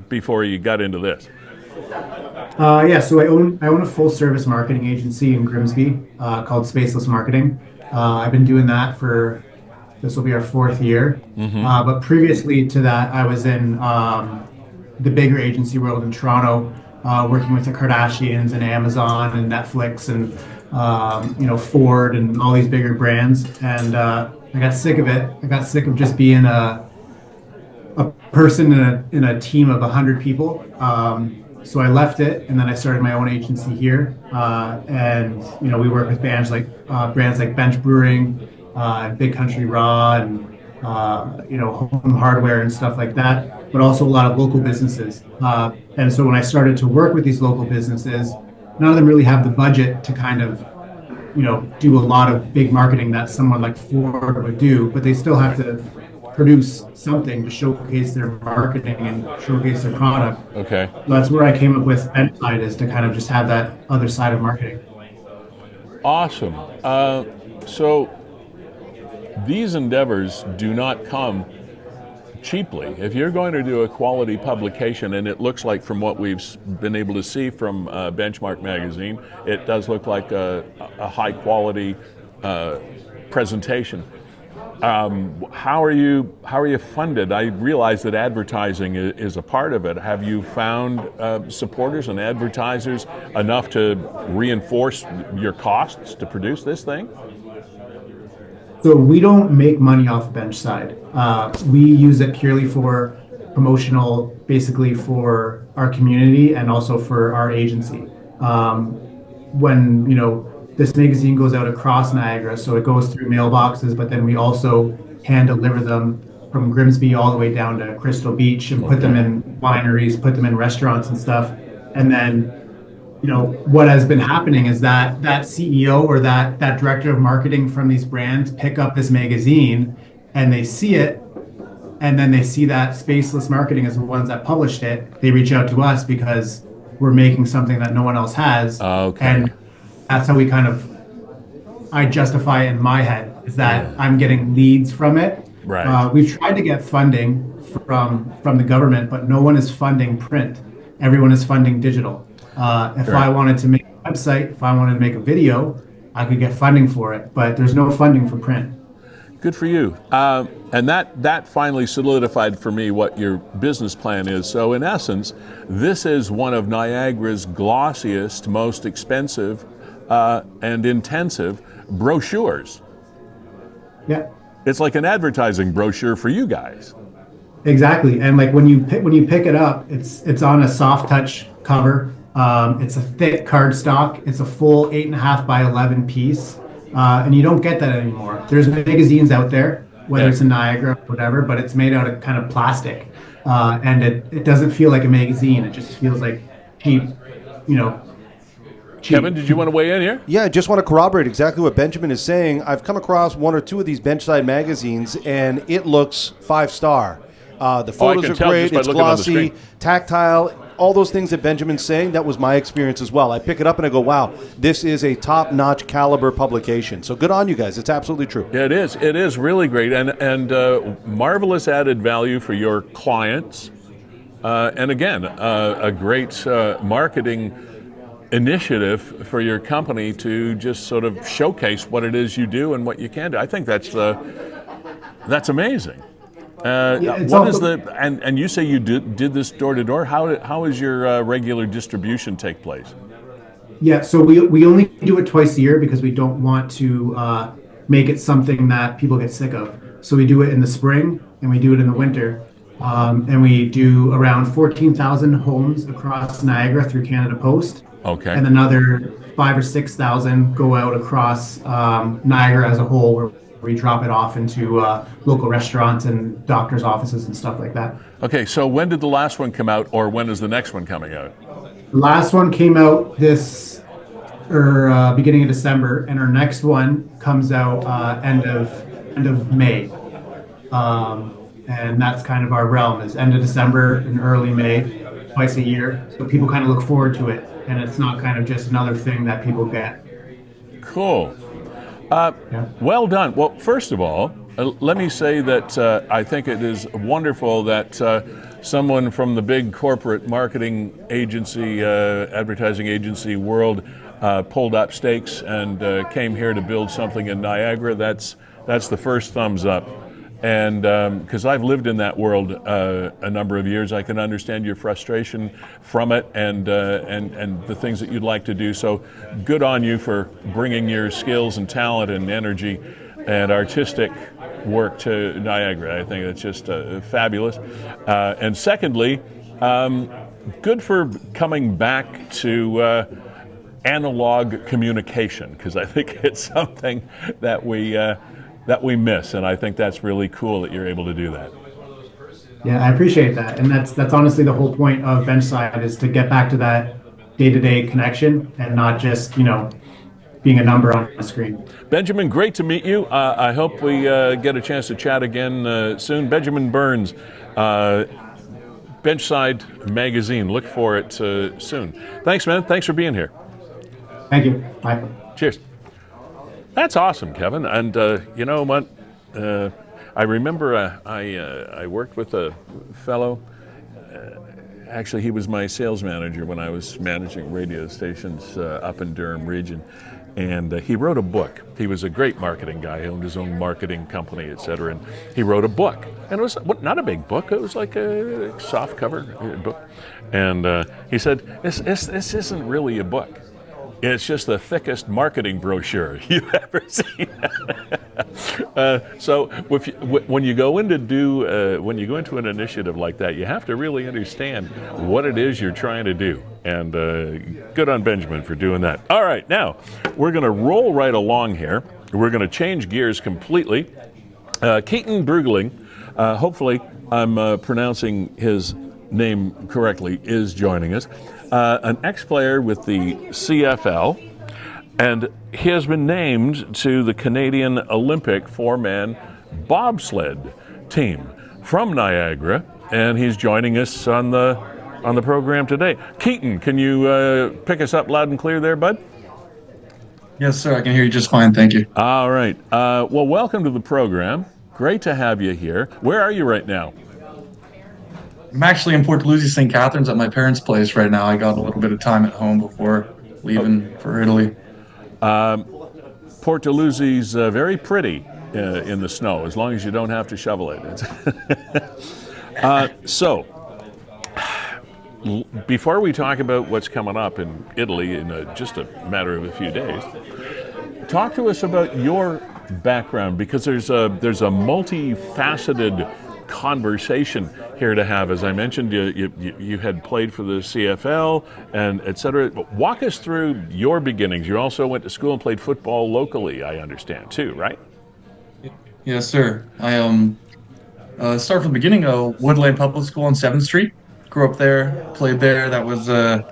before you got into this? So I own a full service marketing agency in Grimsby called Spaceless Marketing. I've been doing that for, this will be our 4th year. Mm-hmm. But previously to that, I was in the bigger agency world in Toronto, working with the Kardashians and Amazon and Netflix and Ford and all these bigger brands. And I got sick of it. I got sick of just being a person in a team of 100 people. So I left it, and then I started my own agency here. And we work with brands like Bench Brewing, Big Country Raw, and Home Hardware and stuff like that. But also a lot of local businesses. And so when I started to work with these local businesses, none of them really have the budget to kind of do a lot of big marketing that someone like Ford would do, but they still have to produce something to showcase their marketing and showcase their product. Okay. So that's where I came up with Benchside, is to kind of just have that other side of marketing. Awesome. So these endeavors do not come cheaply. If you're going to do a quality publication, and it looks like from what we've been able to see from Benchmark magazine, it does look like a high quality presentation. How are you funded? I realize that advertising is a part of it. Have you found supporters and advertisers enough to reinforce your costs to produce this thing? So we don't make money off the bench side. We use it purely for promotional, basically for our community and also for our agency. When this magazine goes out across Niagara, so it goes through mailboxes, but then we also hand deliver them from Grimsby all the way down to Crystal Beach and put them in wineries, put them in restaurants and stuff. And then, what has been happening is that CEO or that director of marketing from these brands pick up this magazine and they see it, and then they see that Spaceless Marketing is the ones that published it. They reach out to us because we're making something that no one else has. Okay. And that's how I justify it in my head, is that I'm getting leads from it. Right. We've tried to get funding from the government, but no one is funding print. Everyone is funding digital. If I wanted to make a website, if I wanted to make a video, I could get funding for it, but there's no funding for print. Good for you. And that finally solidified for me what your business plan is. So in essence, this is one of Niagara's glossiest, most expensive and intensive brochures. Yeah. It's like an advertising brochure for you guys. Exactly. And like when you pick it up, it's on a soft touch cover. It's a thick cardstock. It's a full 8.5 by 11 piece. And you don't get that anymore. There's magazines out there, whether it's in Niagara or whatever, but it's made out of kind of plastic. And it doesn't feel like a magazine. It just feels like cheap, cheap. Kevin, did you want to weigh in here? Yeah, I just want to corroborate exactly what Benjamin is saying. I've come across one or two of these Benchside magazines, and it looks 5-star. The photos are great. It's glossy, tactile, all those things that Benjamin's saying. That was my experience as well. I pick it up and I go, wow, this is a top-notch caliber publication. So good on you guys. It's absolutely true. It is. It is really great, and marvelous added value for your clients. And again, a great marketing initiative for your company to just sort of showcase what it is you do and what you can do. I think that's amazing. And you say you did this door to door. How is your regular distribution take place? Yeah, so we only do it twice a year because we don't want to make it something that people get sick of. So we do it in the spring and we do it in the winter. And we do around 14,000 homes across Niagara through Canada Post. Okay. And another 5,000 or 6,000 go out across Niagara as a whole, where we drop it off into local restaurants and doctors' offices and stuff like that. Okay, so when did the last one come out, or when is the next one coming out? The last one came out beginning of December, and our next one comes out end of May. And that's kind of our realm, is end of December and early May, twice a year. So people kind of look forward to it, and it's not kind of just another thing that people get. Cool. Well done. Well, first of all, let me say that I think it is wonderful that someone from the big corporate marketing agency, advertising agency world pulled up stakes and came here to build something in Niagara. That's the first thumbs up. And because I've lived in that world a number of years, I can understand your frustration from it and the things that you'd like to do. So good on you for bringing your skills and talent and energy and artistic work to Niagara. I think it's just fabulous. And secondly, good for coming back to analog communication, because I think it's something that we miss, and I think that's really cool that you're able to do that. Yeah, I appreciate that, and that's honestly the whole point of Benchside, is to get back to that day-to-day connection and not just being a number on a screen. Benjamin, great to meet you. I hope we get a chance to chat again soon. Benjamin Burns, Benchside Magazine. Look for it soon. Thanks, man. Thanks for being here. Thank you. Bye. Cheers. That's awesome, Kevin. And you know what? I remember I worked with a fellow. Actually, he was my sales manager when I was managing radio stations up in Durham region. And he wrote a book. He was a great marketing guy. He owned his own marketing company, et cetera. And he wrote a book. And it was not a big book. It was like a soft cover book. And he said, this isn't really a book. It's just the thickest marketing brochure you've ever seen. So when you go into an initiative like that, you have to really understand what it is you're trying to do. And good on Benjamin for doing that. All right, now we're going to roll right along here. We're going to change gears completely. Keaton Bruggeling, hopefully I'm pronouncing his name correctly, is joining us. An ex-player with the CFL, and he has been named to the Canadian Olympic four-man bobsled team from Niagara, and he's joining us on the program today. Keaton, can you pick us up loud and clear there, bud? Yes, sir. I can hear you just fine. Thank you. All right. Well, welcome to the program. Great to have you here. Where are you right now? I'm actually in Port Erie, St. Catharines at my parents' place right now. I got a little bit of time at home before leaving for Italy. Port Erie very pretty in the snow, as long as you don't have to shovel it. So, before we talk about what's coming up in Italy in just a matter of a few days, talk to us about your background, because there's a multifaceted conversation here to have. As I mentioned, you had played for the CFL and et cetera. Walk us through your beginnings. You also went to school and played football locally, I understand, too, right? Yes, sir. I started from the beginning. Woodland Public School on 7th Street. Grew up there, played there. That was the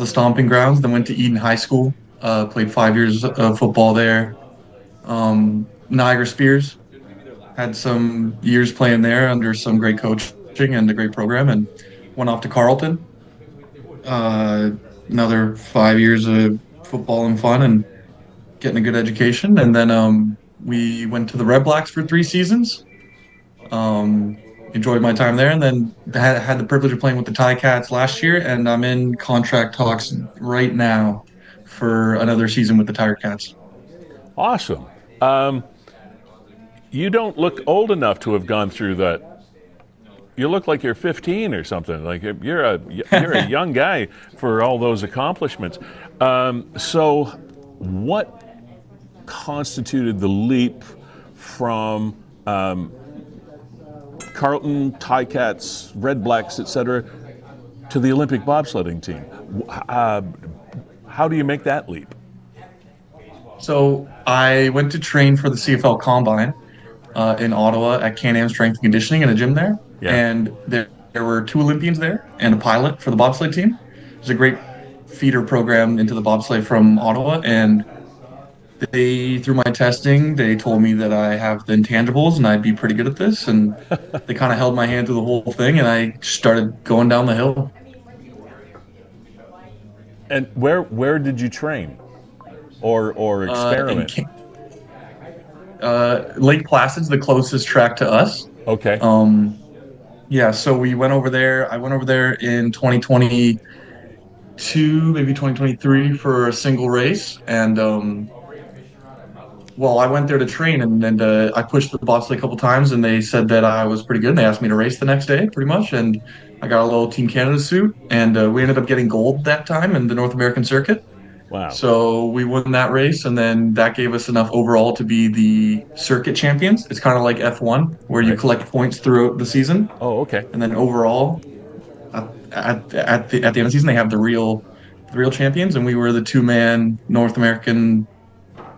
stomping grounds. Then went to Eden High School. Played 5 years of football there. Niagara Spears. Had some years playing there under some great coaching and a great program, and went off to Carleton. Another 5 years of football and fun and getting a good education. And then we went to the Red Blacks for 3 seasons. Enjoyed my time there, and then had the privilege of playing with the Ticats last year, and I'm in contract talks right now for another season with the Ticats. Awesome. You don't look old enough to have gone through that. You look like you're 15 or something. Like you're a young guy for all those accomplishments. So, what constituted the leap from Carleton, Ticats, Red Blacks, etc., to the Olympic bobsledding team? How do you make that leap? So I went to train for the CFL Combine in Ottawa at Can-Am Strength and Conditioning in a gym there. Yeah. And there were 2 Olympians there and a pilot for the bobsled team. It was a great feeder program into the bobsled from Ottawa, and through my testing, they told me that I have the intangibles and I'd be pretty good at this, and they kind of held my hand through the whole thing, and I started going down the hill. And where did you train or experiment? Lake Placid's the closest track to us. Okay. Yeah, so we went over there. I went over there in 2022, maybe 2023 for a single race, and I went there to train, and I pushed the bobsled a couple times, and they said that I was pretty good, and they asked me to race the next day, pretty much, and I got a little Team Canada suit, and we ended up getting gold that time in the North American circuit. Wow. So we won that race, and then that gave us enough overall to be the circuit champions. It's kind of like F1, where you collect points throughout the season. Oh, okay. And then overall, at the end of the season, they have the real champions, and we were the 2-man North American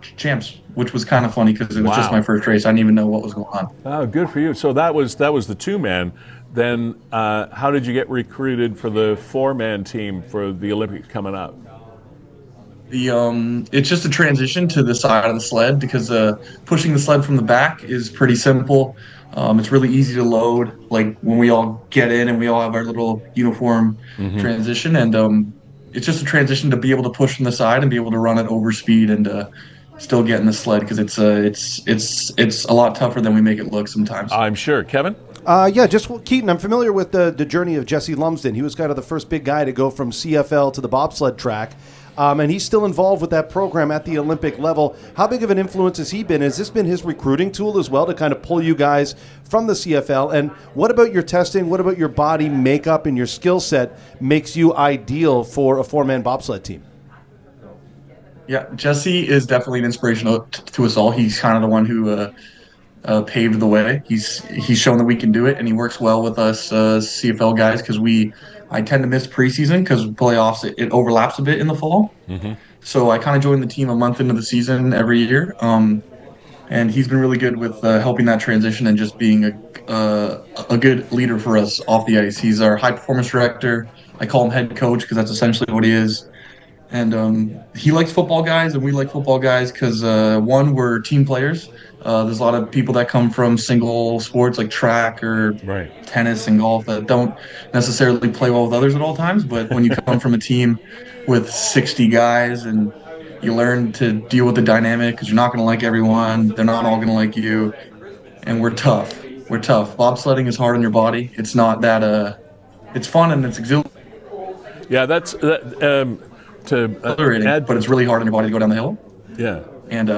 champs, which was kind of funny because it was just my first race. I didn't even know what was going on. Oh, good for you. So that was the 2-man. Then how did you get recruited for the 4-man team for the Olympics coming up? It's just a transition to the side of the sled, because pushing the sled from the back is pretty simple. It's really easy to load, like when we all get in and we all have our little uniform transition, and it's just a transition to be able to push from the side and be able to run at over speed and still get in the sled because it's a lot tougher than we make it look sometimes. I'm sure. Kevin? Yeah, just Keaton. I'm familiar with the journey of Jesse Lumsden. He was kind of the first big guy to go from CFL to the bobsled track. And he's still involved with that program at the Olympic level. How big of an influence has he been? Has this been his recruiting tool as well to kind of pull you guys from the CFL? And what about your testing? What about your body makeup and your skill set makes you ideal for a four-man bobsled team? Yeah, Jesse is definitely an inspiration to us all. He's kind of the one who paved the way. He's shown that we can do it, and he works well with us CFL guys because I tend to miss preseason because playoffs it overlaps a bit in the fall. Mm-hmm. So I kind of joined the team a month into the season every year, and he's been really good with helping that transition and just being a good leader for us off the ice. He's our high performance director. I call him head coach because that's essentially what he is. And he likes football guys, and we like football guys because one, we're team players. There's a lot of people that come from single sports like track or tennis and golf that don't necessarily play well with others at all times. But when you come from a team with 60 guys and you learn to deal with the dynamic because you're not going to like everyone, they're not all going to like you, and we're tough. We're tough. Bobsledding is hard on your body. It's not that it's fun and it's exhilarating. Yeah, that's exhilarating, but it's really hard on your body to go down the hill. Yeah. And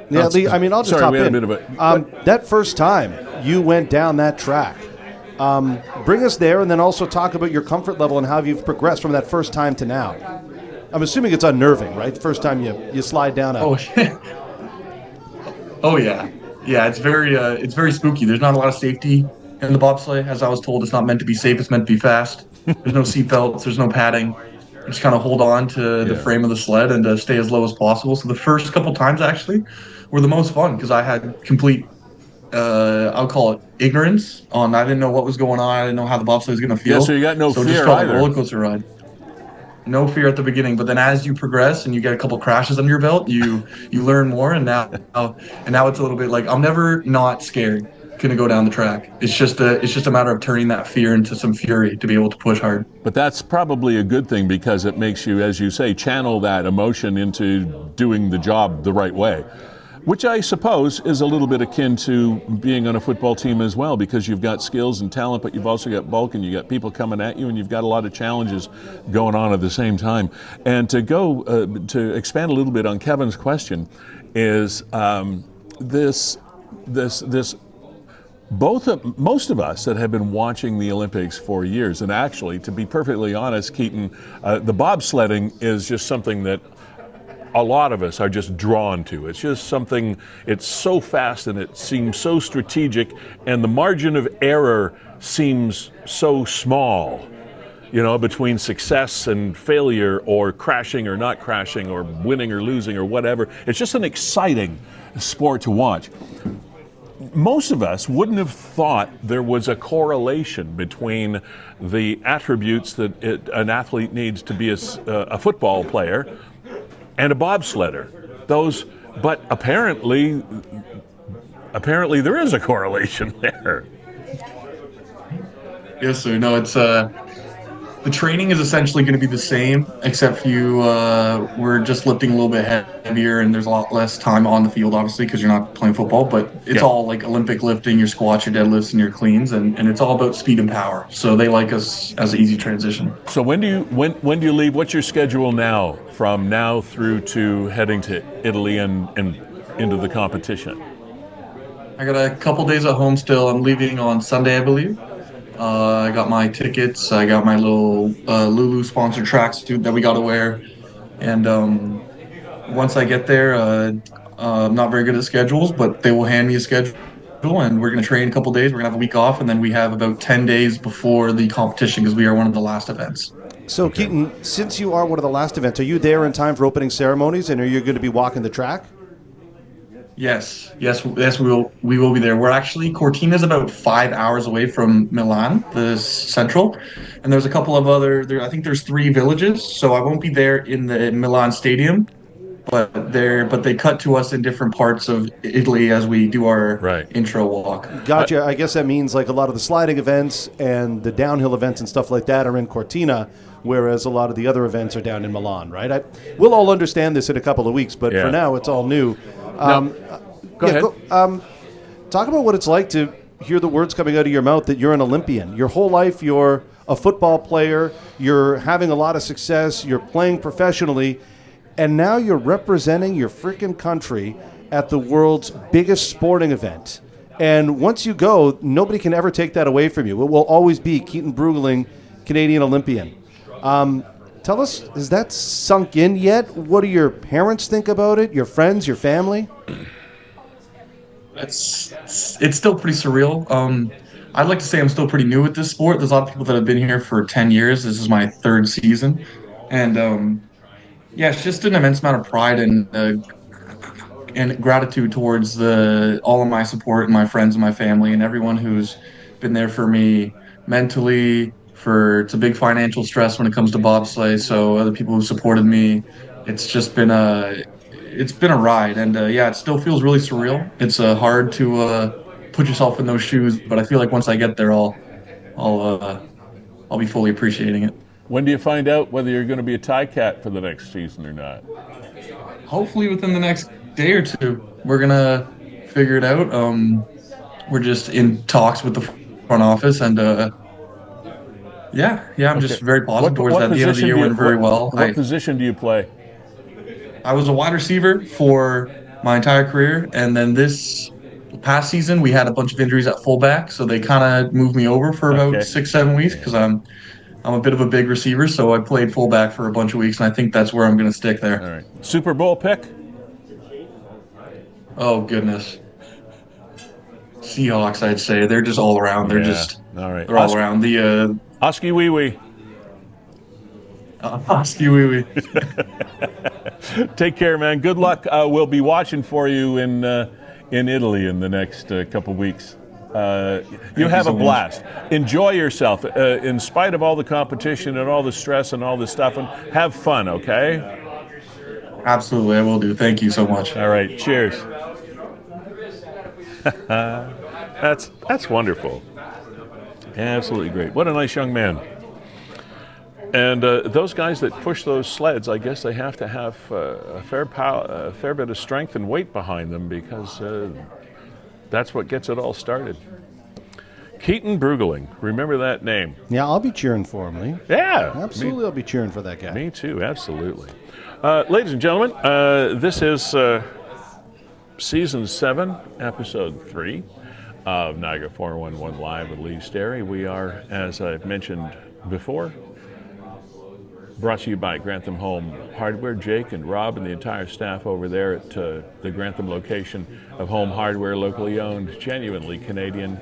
yeah, Lee, I mean, I'll just hop in. That first time you went down that track, bring us there and then also talk about your comfort level and how you've progressed from that first time to now. I'm assuming it's unnerving, right? The first time you slide down a... Oh, yeah. Yeah, it's very spooky. There's not a lot of safety in the bobsleigh. As I was told, it's not meant to be safe. It's meant to be fast. There's no seat belts. There's no padding. Just kind of hold on to the frame of the sled and stay as low as possible. So the first couple times, actually, were the most fun because I had complete, I'll call it ignorance on. I didn't know what was going on. I didn't know how the bobsleigh was going to feel. Yeah, so you got no fear just felt either. Like a roller coaster ride. No fear at the beginning, but then as you progress and you get a couple crashes under your belt, you learn more, and now it's a little bit like I'm never not scared gonna go down the track. It's just a matter of turning that fear into some fury to be able to push hard. But that's probably a good thing because it makes you, as you say, channel that emotion into doing the job the right way, which I suppose is a little bit akin to being on a football team as well, because you've got skills and talent, but you've also got bulk and you've got people coming at you and you've got a lot of challenges going on at the same time. And to go to expand a little bit on Kevin's question is this most of us that have been watching the Olympics for years, and actually, to be perfectly honest, Keaton, the bobsledding is just something that a lot of us are just drawn to. It's just something, it's so fast and it seems so strategic, and the margin of error seems so small, between success and failure, or crashing or not crashing, or winning or losing or whatever. It's just an exciting sport to watch. Most of us wouldn't have thought there was a correlation between the attributes that an athlete needs to be a football player and a bobsledder. But apparently there is a correlation there. Yes, sir. No, it's the training is essentially going to be the same, except we're just lifting a little bit heavier, and there's a lot less time on the field, obviously, because you're not playing football. But it's all like Olympic lifting, your squats, your deadlifts, and your cleans, and it's all about speed and power. So they like us as an easy transition. So when do you leave? What's your schedule now, from now through to heading to Italy and into the competition? I got a couple days at home still. I'm leaving on Sunday, I believe. I got my tickets. I got my little Lulu sponsored tracksuit that we got to wear. And once I get there, I'm not very good at schedules, but they will hand me a schedule, and we're going to train a couple days. We're going to have a week off, and then we have about 10 days before the competition because we are one of the last events. So, Keaton, since you are one of the last events, are you there in time for opening ceremonies, and are you going to be walking the track? Yes, we will be there. We're actually, Cortina's about 5 hours away from Milan, the central, and there's a couple of I think there's 3 villages, so I won't be there in the Milan stadium, but they cut to us in different parts of Italy as we do our intro walk. Gotcha. I guess that means like a lot of the sliding events and the downhill events and stuff like that are in Cortina, whereas a lot of the other events are down in Milan, right? We'll all understand this in a couple of weeks, but for now it's all new. Go ahead. Talk about what it's like to hear the words coming out of your mouth that you're an Olympian. Your whole life you're a football player, you're having a lot of success, you're playing professionally, and now you're representing your freaking country at the world's biggest sporting event. And once you go, nobody can ever take that away from you. It will always be Keaton Bruggeling, Canadian Olympian. Tell us, has that sunk in yet? What do your parents think about it? Your friends, your family? It's still pretty surreal. I'd like to say I'm still pretty new at this sport. There's a lot of people that have been here for 10 years. This is my third season. And it's just an immense amount of pride and gratitude towards all of my support and my friends and my family and everyone who's been there for me mentally. It's a big financial stress when it comes to bobsleigh. So other people who supported me, it's just been a ride. And it still feels really surreal. It's hard to put yourself in those shoes, but I feel like once I get there, I'll be fully appreciating it. When do you find out whether you're going to be a tie cat for the next season or not? Hopefully within the next day or two. We're gonna figure it out. We're just in talks with the front office, and I'm just very positive towards that. The end of the year went very well. What position do you play? I was a wide receiver for my entire career, and then this past season we had a bunch of injuries at fullback, so they kind of moved me over for about 6-7 weeks because I'm a bit of a big receiver, so I played fullback for a bunch of weeks, and I think that's where I'm going to stick there. All right. Super Bowl pick? Oh, goodness. Seahawks, I'd say. They're just all around. They're they're all around. The Husky Wee Wee. Husky Wee Wee. Take care, man. Good luck. We'll be watching for you in Italy in the next couple weeks. You have a blast. Enjoy yourself in spite of all the competition and all the stress and all this stuff, and have fun, okay? Absolutely, I will do. Thank you so much. All right, cheers. That's wonderful. Absolutely great. What a nice young man. And those guys that push those sleds, I guess they have to have a fair bit of strength and weight behind them, because that's what gets it all started. Keaton Bruggeling, remember that name? Yeah, I'll be cheering for him, Lee. Yeah. Absolutely, I'll be cheering for that guy. Me too, absolutely. Ladies and gentlemen, this is Season 7, Episode 3 of Niagara 411 Live with Lee Sterry. We are, as I've mentioned before, brought to you by Grantham Home Hardware. Jake and Rob and the entire staff over there at the Grantham location of Home Hardware, locally owned, genuinely Canadian,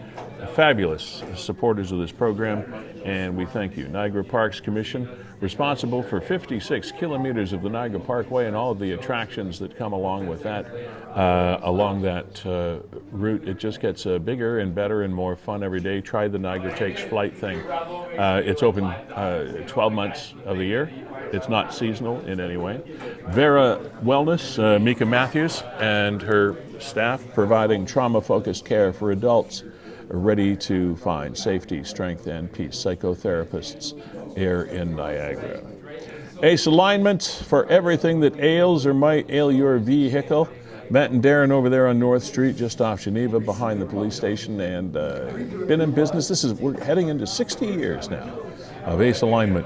fabulous supporters of this program, and we thank you. Niagara Parks Commission, responsible for 56 kilometers of the Niagara Parkway and all of the attractions that come along with that, along that route. It just gets bigger and better and more fun every day. Try the Niagara Takes Flight thing. It's open 12 months of the year. It's not seasonal in any way. Vera Wellness, Mika Matthews and her staff providing trauma-focused care for adults ready to find safety, strength, and peace. Psychotherapists here in Niagara. Ace Alignment for everything that ails or might ail your vehicle. Matt and Darren over there on North Street, just off Geneva, behind the police station, and been in business. We're heading into 60 years now of Ace Alignment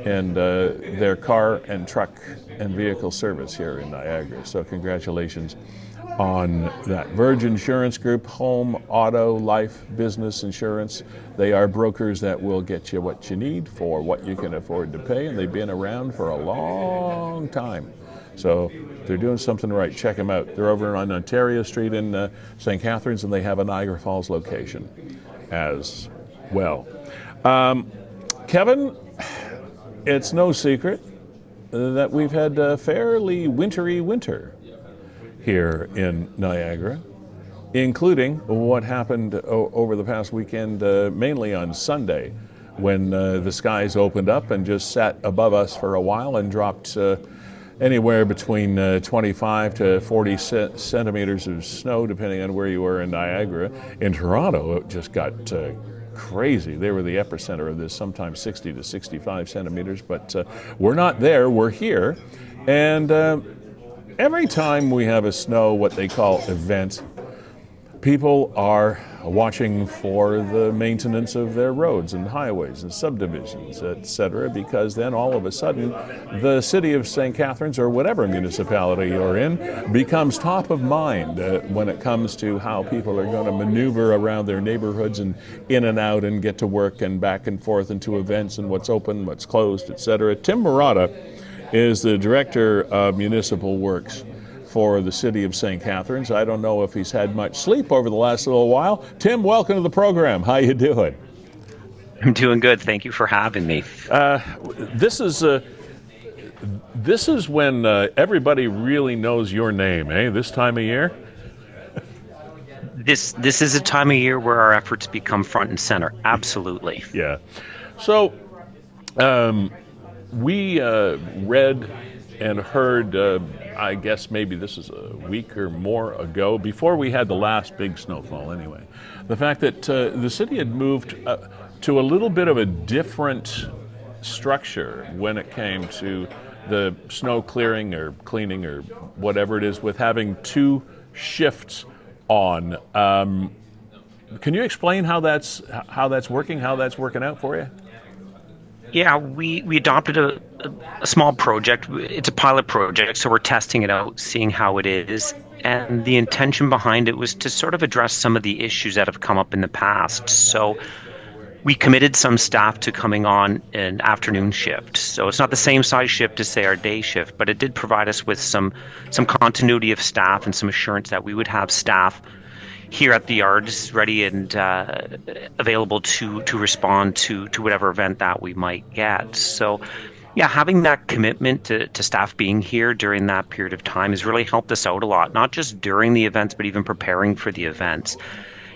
and their car and truck and vehicle service here in Niagara. So congratulations on that. Verge Insurance Group, home, auto, life, business insurance. They are brokers that will get you what you need for what you can afford to pay, and they've been around for a long time. So they're doing something right. Check them out. They're over on Ontario Street in St. Catharines, and they have a Niagara Falls location as well. Kevin, it's no secret that we've had a fairly wintry winter here in Niagara, including what happened over the past weekend, mainly on Sunday, when the skies opened up and just sat above us for a while and dropped anywhere between 25 to 40 centimeters of snow, depending on where you were in Niagara. In Toronto, it just got crazy. They were the epicenter of this, sometimes 60 to 65 centimeters, but we're not there, we're here. And every time we have a snow, what they call event, people are watching for the maintenance of their roads and highways and subdivisions, etc., because then all of a sudden the city of St. Catharines, or whatever municipality you're in, becomes top of mind when it comes to how people are going to maneuver around their neighborhoods and in and out and get to work and back and forth and to events and what's open, what's closed, etc. Tim Marotta is the Director of Municipal Works for the city of St. Catharines. I don't know if he's had much sleep over the last little while. Tim, welcome to the program. How you doing? I'm doing good. Thank you for having me. This is when everybody really knows your name, eh? This time of year? This is a time of year where our efforts become front and center. Absolutely. Yeah. So we read and heard, I guess maybe this is a week or more ago, before we had the last big snowfall anyway, the fact that the city had moved to a little bit of a different structure when it came to the snow clearing or cleaning or whatever it is, with having two shifts on. Can you explain how that's working, how that's working out for you? Yeah, we adopted a small project. It's a pilot project, so we're testing it out, seeing how it is. And the intention behind it was to sort of address some of the issues that have come up in the past. So we committed some staff to coming on an afternoon shift. So it's not the same size shift as, say, our day shift, but it did provide us with some continuity of staff and some assurance that we would have staff here at the yards ready and available to respond to whatever event that we might get. So yeah, having that commitment to staff being here during that period of time has really helped us out a lot, not just during the events, but even preparing for the events.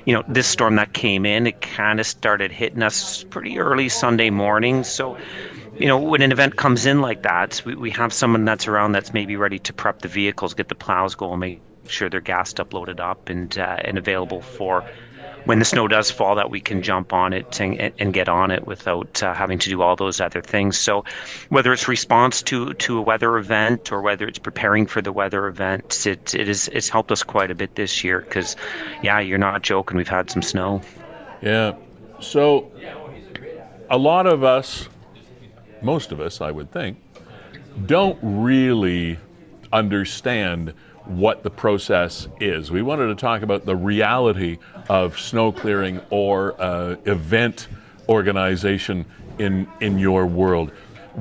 You know, this storm that came in, it kind of started hitting us pretty early Sunday morning. So, you know, when an event comes in like that, we have someone that's around that's maybe ready to prep the vehicles, get the plows going, make sure they're gassed up, loaded up, and available for when the snow does fall, that we can jump on it and get on it without having to do all those other things. So whether it's response to a weather event or whether it's preparing for the weather event, it's helped us quite a bit this year because, yeah, you're not joking, we've had some snow. Yeah. So a lot of us, most of us, I would think, don't really understand what the process is. We wanted to talk about the reality of snow clearing or event organization in your world.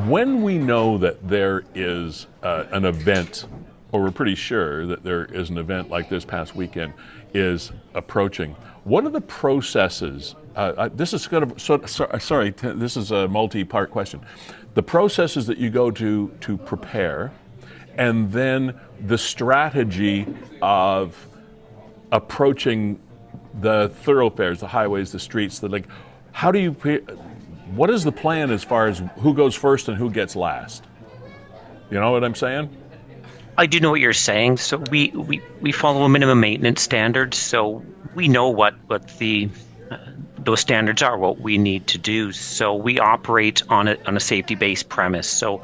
When we know that there is an event, or we're pretty sure that there is an event like this past weekend is approaching, what are the processes? This is this is a multi-part question. The processes that you go to prepare, and then the strategy of approaching the thoroughfares, the highways, the streets, what is the plan as far as who goes first and who gets last? You know what I'm saying? I do know what you're saying. So we follow a minimum maintenance standard, so we know what those standards are, what we need to do. So we operate on a safety-based premise. So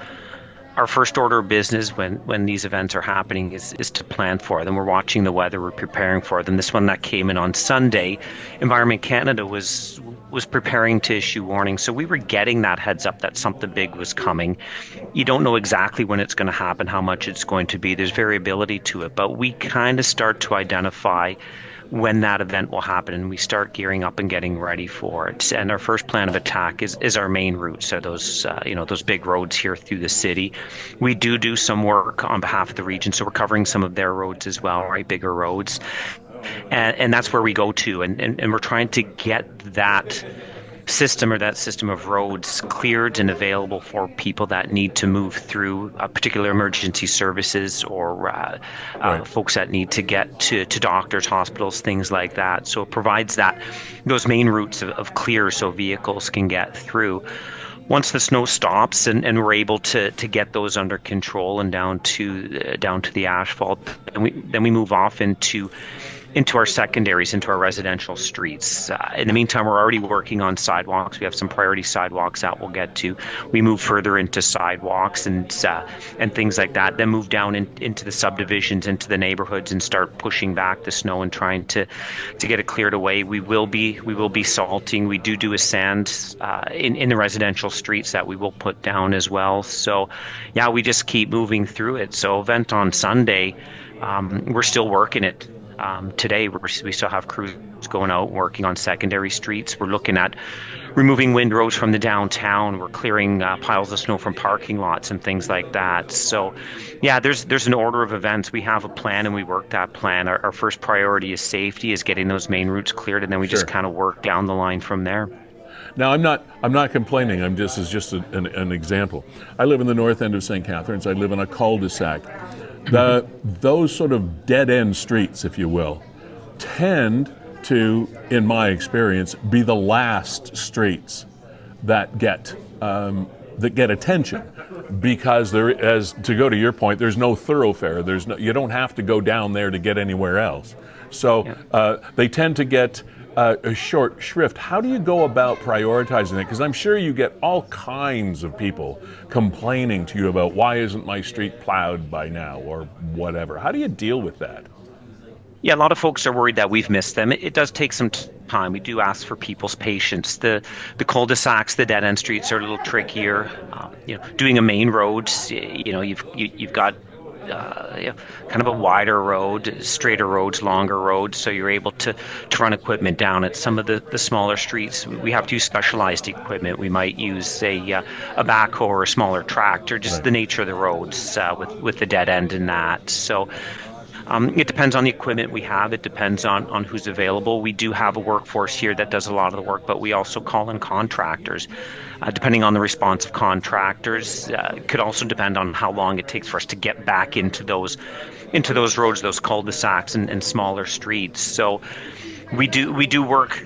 our first order of business when these events are happening is to plan for them. We're watching the weather, we're preparing for them. This one that came in on Sunday, Environment Canada was preparing to issue warnings. So we were getting that heads up that something big was coming. You don't know exactly when it's going to happen, how much it's going to be. There's variability to it, but we kind of start to identify when that event will happen, and we start gearing up and getting ready for it. And our first plan of attack is our main routes, so those those big roads here through the city. We do some work on behalf of the region, so we're covering some of their roads as well, right? Bigger roads, and that's where we go to, and we're trying to get that system of roads cleared and available for people that need to move through particular emergency services or right. Folks that need to get to doctors, hospitals, things like that. So it provides those main routes of clear so vehicles can get through. once the snow stops and we're able to get those under control and down to the asphalt, then we move off into our secondaries, into our residential streets. In the meantime, we're already working on sidewalks. We have some priority sidewalks that we'll get to. We move further into sidewalks and things like that. Then move down into the subdivisions, into the neighborhoods, and start pushing back the snow and trying to get it cleared away. We will be salting. We do a sand in the residential streets that we will put down as well. So, yeah, we just keep moving through it. So, event on Sunday, we're still working it. Today, we still have crews going out working on secondary streets. We're looking at removing windrows from the downtown. We're clearing piles of snow from parking lots and things like that. So, yeah, there's an order of events. We have a plan and we work that plan. Our first priority is safety, is getting those main routes cleared, and then we just kind of work down the line from there. Now, I'm not complaining. This is just an example. I live in the north end of St. Catharines. I live in a cul-de-sac. Those sort of dead-end streets, if you will, tend to, in my experience, be the last streets that get attention, because as to go to your point, there's no thoroughfare. You don't have to go down there to get anywhere else. So they tend to get a short shrift. How do you go about prioritizing that? Because I'm sure you get all kinds of people complaining to you about, why isn't my street plowed by now, or whatever. How do you deal with that? Yeah, a lot of folks are worried that we've missed them. It does take some time. We do ask for people's patience. The cul-de-sacs, the dead-end streets are a little trickier. Doing a main road, you've got kind of a wider road, straighter roads, longer roads, so you're able to run equipment down at some of the smaller streets. We have to use specialized equipment. We might use a backhoe or a smaller tractor, just the nature of the roads with the dead end in that. So it depends on the equipment we have. It depends on who's available. We do have a workforce here that does a lot of the work, but we also call in contractors. Depending on the response of contractors, it could also depend on how long it takes for us to get back into those roads, those cul-de-sacs and smaller streets. So we do work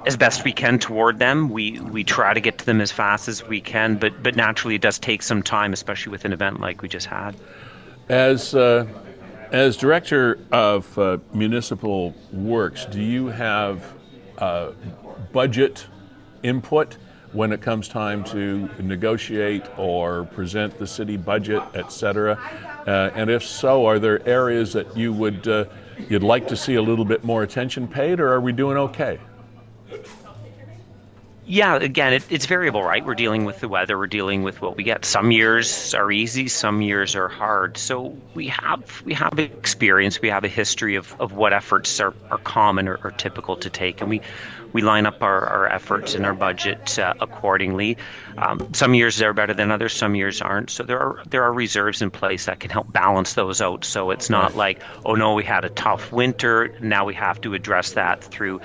as best we can toward them. We try to get to them as fast as we can, but naturally it does take some time, especially with an event like we just had. As director of municipal works, do you have budget input when it comes time to negotiate or present the city budget, etc.? And if so, are there areas that you'd like to see a little bit more attention paid, or are we doing okay? Yeah, again, it's variable, right? We're dealing with the weather. We're dealing with what we get. Some years are easy, some years are hard. So we have experience. We have a history of what efforts are common or typical to take, and we line up our efforts and our budget accordingly. Some years they're better than others. Some years aren't. So there are reserves in place that can help balance those out. So it's not like, oh no, we had a tough winter, now we have to address that through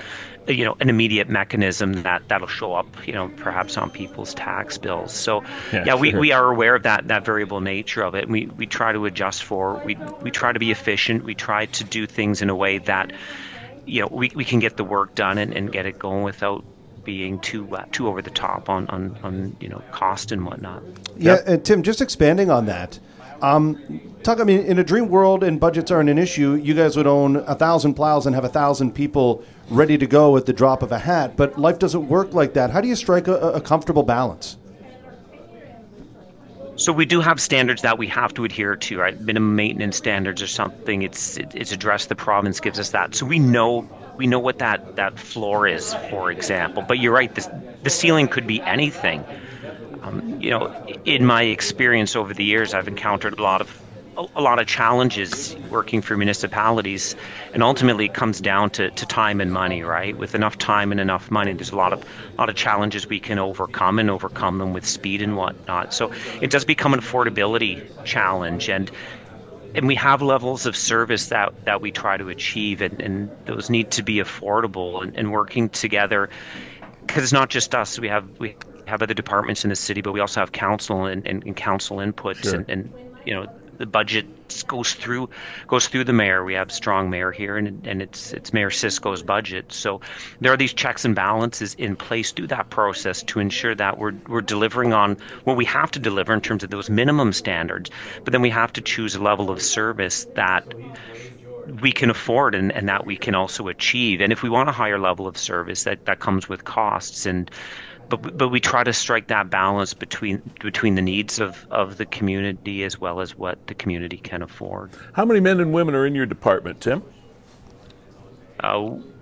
an immediate mechanism that'll show up, perhaps on people's tax bills. So we are aware of that variable nature of it, and we try to adjust for. We try to be efficient. We try to do things in a way that we can get the work done and get it going without being too over the top on cost and whatnot. Yeah, and Tim, just expanding on that. In a dream world and budgets aren't an issue, you guys would own 1,000 plows and have 1,000 people ready to go at the drop of a hat. But life doesn't work like that. How do you strike a comfortable balance? So we do have standards that we have to adhere to, right? Minimum maintenance standards or something. It's addressed. The province gives us that. So we know what that floor is, for example. But you're right. The ceiling could be anything. In my experience over the years, I've encountered a lot of challenges working for municipalities, and ultimately it comes down to time and money, right? With enough time and enough money, there's a lot of challenges we can overcome them with speed and whatnot. So it does become an affordability challenge, and we have levels of service that we try to achieve, and those need to be affordable and working together, because it's not just us. We have other departments in the city, but we also have council and council inputs, sure. and the budget goes through the mayor. We have strong mayor here, and it's Mayor Cisco's budget. So there are these checks and balances in place through that process to ensure that we're delivering on what we have to deliver in terms of those minimum standards. But then we have to choose a level of service that we can afford and that we can also achieve. And if we want a higher level of service, that comes with costs. But we try to strike that balance between the needs of the community as well as what the community can afford. How many men and women are in your department, Tim?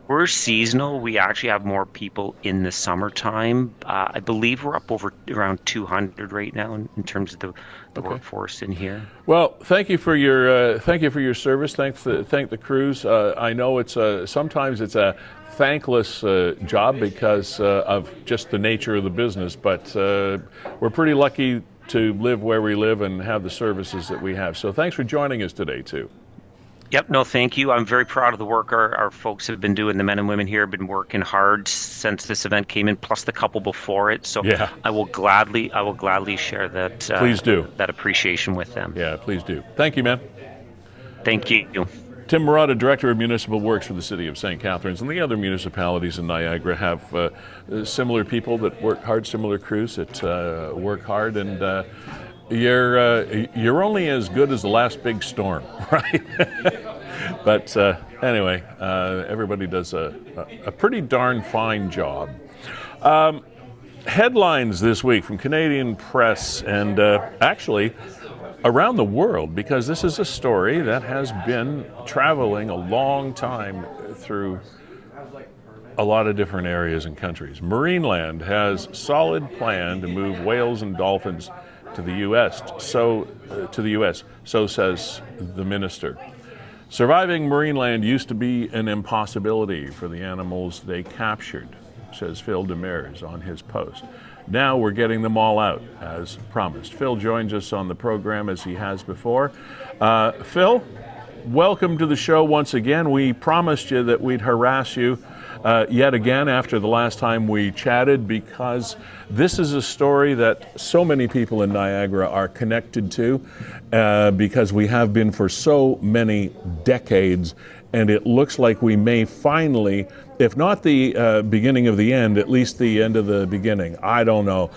We're seasonal. We actually have more people in the summertime. I believe we're up over around 200 right now in terms of the workforce in here. Well, thank you for your service. Thank the crews. I know it's sometimes it's a thankless job because of just the nature of the business, but we're pretty lucky to live where we live and have the services that we have. So thanks for joining us today, too. Yep, no, thank you. I'm very proud of the work our folks have been doing. The men and women here have been working hard since this event came in, plus the couple before it. So yeah. I will gladly share that. Please do. That appreciation with them. Yeah, please do. Thank you, man. Thank you. Tim Marotta, Director of Municipal Works for the City of St. Catharines, and the other municipalities in Niagara have similar people that work hard, similar crews that work hard, and you're only as good as the last big storm, right? But anyway, everybody does a pretty darn fine job. Headlines this week from Canadian press and actually around the world, because this is a story that has been traveling a long time through a lot of different areas and countries. Marineland has solid plan to move whales and dolphins to the U.S. So says the minister. Surviving Marineland used to be an impossibility for the animals they captured, says Phil Demers on his post. Now we're getting them all out, as promised. Phil joins us on the program as he has before. Phil, welcome to the show once again. We promised you that we'd harass you yet again after the last time we chatted, because this is a story that so many people in Niagara are connected to, because we have been for so many decades, and it looks like we may finally, if not the beginning of the end, at least the end of the beginning. I don't know.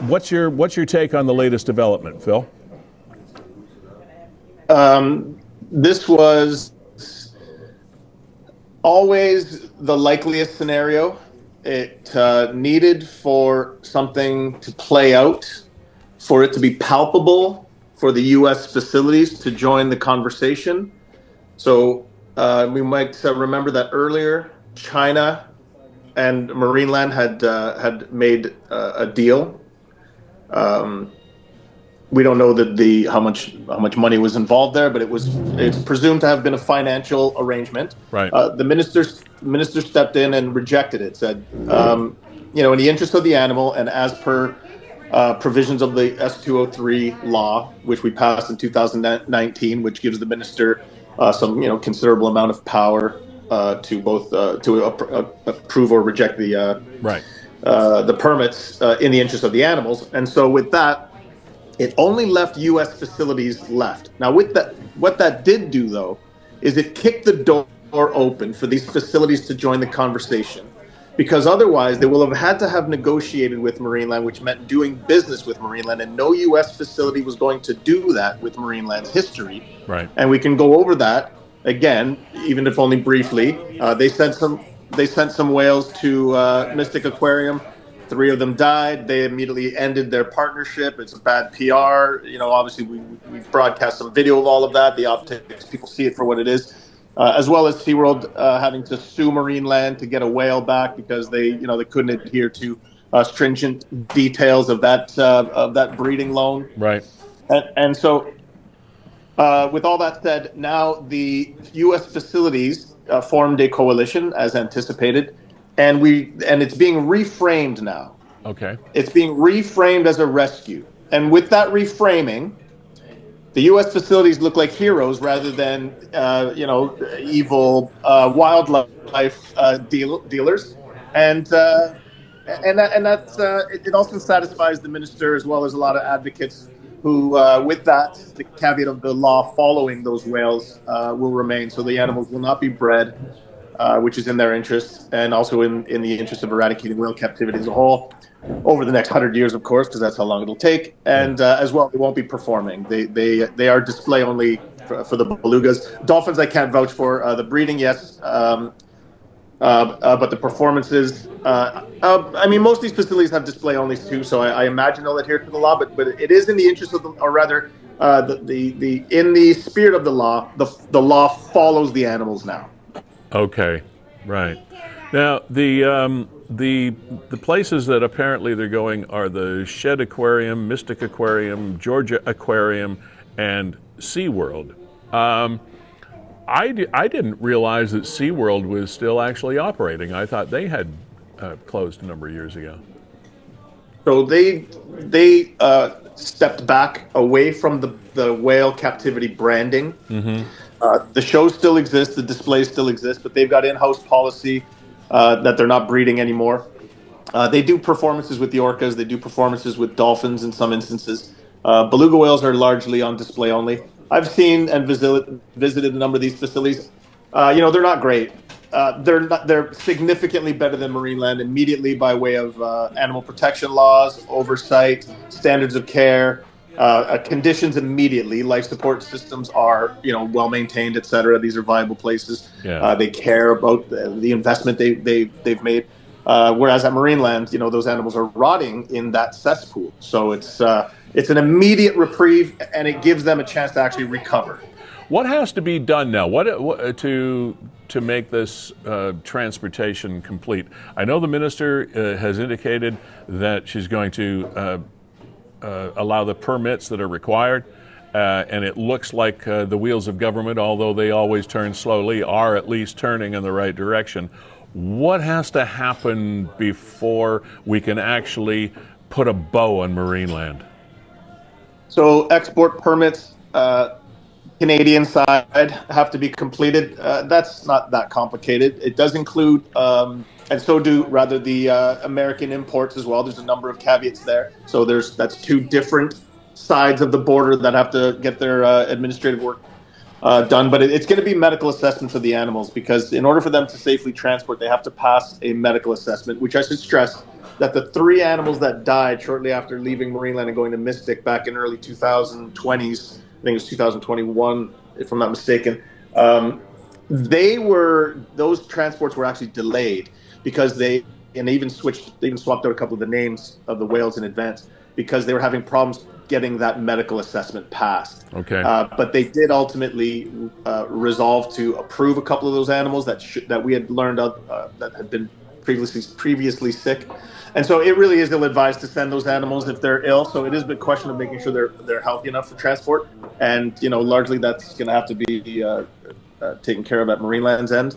What's your take on the latest development, Phil? This was always the likeliest scenario. It needed for something to play out, for it to be palpable, for the U.S. facilities to join the conversation. So we might remember that earlier, China and Marineland had made a deal. We don't know how much money was involved there, but it's presumed to have been a financial arrangement. Right. The minister stepped in and rejected it. Said, in the interest of the animal and as per provisions of the S-203 law, which we passed in 2019, which gives the minister some considerable amount of power to both to approve or reject the permits in the interest of the animals. And so with that, it only left U.S. facilities left. Now, with that, what that did do, though, is it kicked the door open for these facilities to join the conversation, because otherwise they will have had to have negotiated with Marineland, which meant doing business with Marineland, and no U.S. facility was going to do that with Marineland's history. Right. And we can go over that again, even if only briefly. They sent some whales to Mystic Aquarium. 3 of them died. They immediately ended their partnership. It's a bad PR. Obviously we've broadcast some video of all of that. The optics, people see it for what it is, as well as SeaWorld having to sue Marineland to get a whale back because they couldn't adhere to stringent details of that breeding loan. Right. And so, with all that said, now the U.S. facilities formed a coalition as anticipated. And it's being reframed now. Okay. It's being reframed as a rescue. And with that reframing, the U.S. facilities look like heroes rather than, evil wildlife dealers. And that's it also satisfies the minister as well as a lot of advocates who, with that, the caveat of the law following those whales will remain. So the animals will not be bred, which is in their interest, and also in the interest of eradicating whale captivity as a whole over the next 100 years, of course, because that's how long it'll take. And as well, they won't be performing. They are display only for the belugas. Dolphins, I can't vouch for. The breeding, yes. But the performances, I mean, most of these facilities have display only too, so I imagine they'll adhere to the law. But it is in the interest of, or rather, in the spirit of the law, the law follows the animals now. Okay, right. Now the places that apparently they're going are the Shed Aquarium, Mystic Aquarium, Georgia Aquarium, and SeaWorld. I didn't realize that SeaWorld was still actually operating. I thought they had closed a number of years ago. So they stepped back away from the whale captivity branding. Mm-hmm. The shows still exist, the displays still exist, but they've got in-house policy that they're not breeding anymore. They do performances with the orcas. They do performances with dolphins in some instances. Beluga whales are largely on display only. I've seen and visited a number of these facilities. They're not great. They're significantly better than Marineland immediately by way of animal protection laws, oversight, standards of care, conditions immediately. Life support systems are, well maintained, et cetera. These are viable places. Yeah. They care about the investment they've made. Whereas at Marineland, those animals are rotting in that cesspool. So it's an immediate reprieve, and it gives them a chance to actually recover. What has to be done now? What to make this transportation complete? I know the minister has indicated that she's going to allow the permits that are required, and it looks like the wheels of government, although they always turn slowly, are at least turning in the right direction. What has to happen before we can actually put a bow on Marineland? So export permits, Canadian side, have to be completed. That's not that complicated. It does include, and so do rather the American imports as well. There's a number of caveats there. So that's two different sides of the border that have to get their administrative work done. But it's going to be medical assessments of the animals, because in order for them to safely transport, they have to pass a medical assessment, which I should stress that the 3 animals that died shortly after leaving Marineland and going to Mystic back in early 2020s, I think it was 2021, if I'm not mistaken, those transports were actually delayed because they even swapped out a couple of the names of the whales in advance because they were having problems getting that medical assessment passed. Okay. But they did ultimately resolve to approve a couple of those animals that we had learned of that had been previously sick. And so it really is ill-advised to send those animals if they're ill. So it is a question of making sure they're healthy enough for transport. And, largely that's going to have to be taken care of at Marineland's end.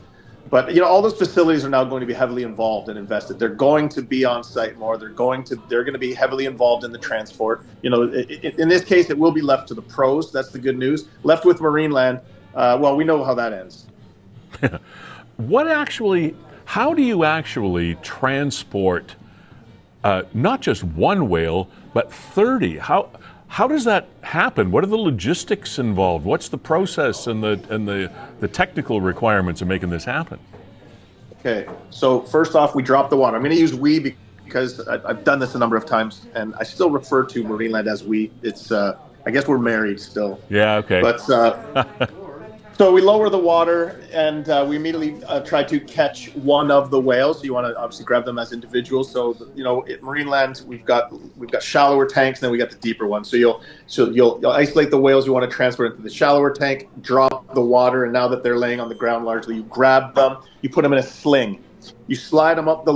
But, all those facilities are now going to be heavily involved and invested. They're going to be on site more. They're going to be heavily involved in the transport. In this case, it will be left to the pros. That's the good news. Left with Marineland, we know how that ends. How do you actually transport not just one whale, but 30? How does that happen? What are the logistics involved? What's the process and the technical requirements of making this happen? Okay, so first off, we drop the water. I'm going to use we because I've done this a number of times, and I still refer to Marineland as we. It's I guess we're married still. Yeah, okay. But so we lower the water, and we immediately try to catch one of the whales. So you want to obviously grab them as individuals. So at Marineland, we've got shallower tanks, and then we got the deeper ones. So you'll isolate the whales you want to transfer into the shallower tank, drop the water, and now that they're laying on the ground largely, you grab them, you put them in a sling. You slide them up the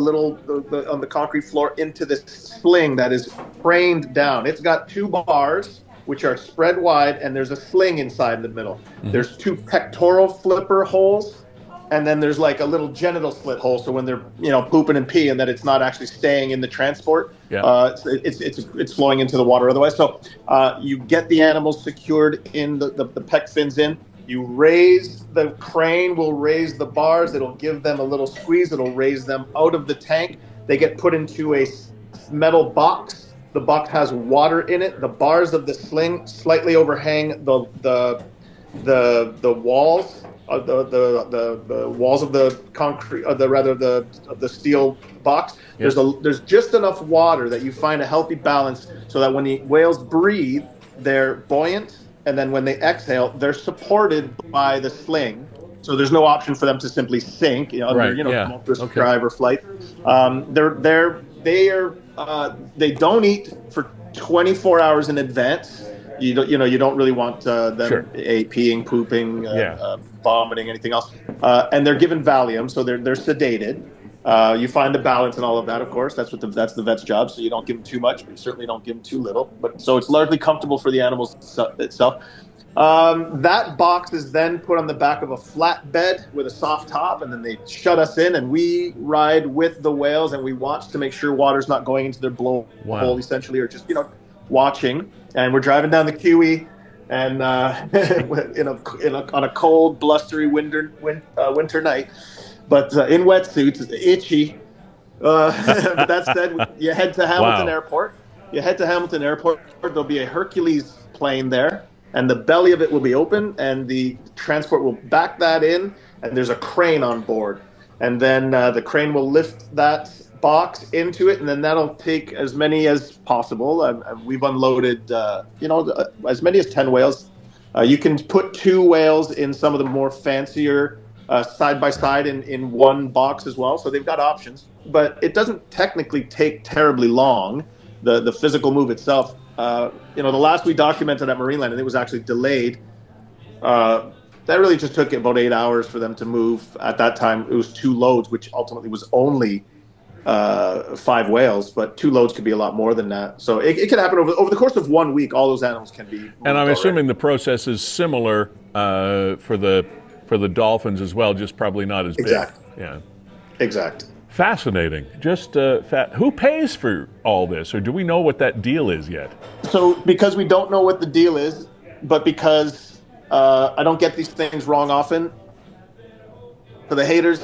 on the concrete floor into this sling that is craned down. It's got 2 bars, which are spread wide, and there's a sling inside the middle. Mm-hmm. There's 2 pectoral flipper holes, and then there's like a little genital slit hole, so when they're pooping and peeing, that it's not actually staying in the transport. Yeah. It's flowing into the water otherwise. So you get the animals secured in the pec fins in. You raise the crane, will raise the bars. It'll give them a little squeeze. It'll raise them out of the tank. They get put into a metal box the box has water in it. The bars of the sling slightly overhang the walls. The walls of the concrete, the steel box. Yep. There's just enough water that you find a healthy balance, so that when the whales breathe, they're buoyant, and then when they exhale, they're supported by the sling. So there's no option for them to simply sink, tumultuous drive or flight. They don't eat for 24 hours in advance. You don't really want them peeing, pooping, vomiting, anything else. And they're given Valium, so they're sedated. You find the balance and all of that, of course. That's the vet's job. So you don't give them too much, but you certainly don't give them too little. But so it's largely comfortable for the animals itself. That box is then put on the back of a flat bed with a soft top, and then they shut us in, and we ride with the whales, and we watch to make sure water's not going into their blowhole, essentially, or just watching. And we're driving down the QE, and on a cold, blustery winter night, but in wetsuits, itchy. But that said, you head to Hamilton Airport. There'll be a Hercules plane there, and the belly of it will be open, and the transport will back that in, and there's a crane on board, and then the crane will lift that box into it, and then that'll take as many as possible. We've unloaded, as many as 10 whales. You can put 2 whales in some of the more fancier side by side in one box as well. So they've got options, but it doesn't technically take terribly long. The physical move itself. The last we documented at Marineland, and it was actually delayed. That really just took about 8 hours for them to move. At that time, it was 2 loads, which ultimately was only 5 whales, but 2 loads could be a lot more than that. So it can happen over the course of 1 week. All those animals can be. And I'm assuming the process is similar for the dolphins as well, just probably not as big. Yeah. Exact. Fascinating. Just who pays for all this, or do we know what that deal is yet? So because we don't know what the deal is, but because I don't get these things wrong often. For the haters,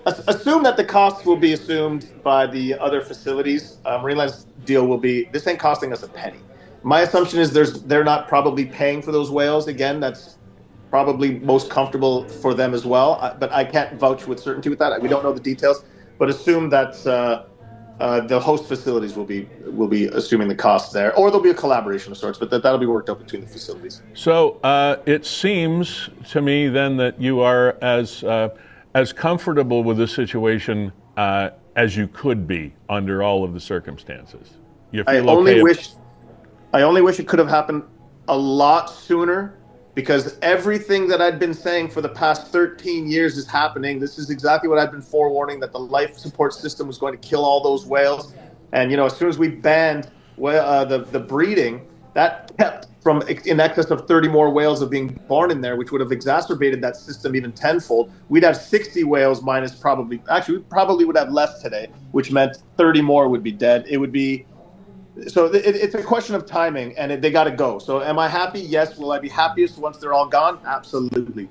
assume that the costs will be assumed by the other facilities. Marineland's deal will be, this ain't costing us a penny. My assumption is they're not probably paying for those whales. Again, that's probably most comfortable for them as well. But I can't vouch with certainty with that. We don't know the details. But assume that the host facilities will be assuming the costs there, or there'll be a collaboration of sorts. But that'll be worked out between the facilities. So it seems to me then that you are as comfortable with the situation as you could be under all of the circumstances. You feel I only wish it could have happened a lot sooner, because everything that I'd been saying for the past 13 years is happening. This is exactly what I'd been forewarning, that the life support system was going to kill all those whales. And, as soon as we banned the breeding, that kept from in excess of 30 more whales of being born in there, which would have exacerbated that system even tenfold. We'd have 60 whales minus we probably would have less today, which meant 30 more would be dead. It would be... So it's a question of timing, and they got to go. So am I happy? Yes. Will I be happiest once they're all gone? Absolutely.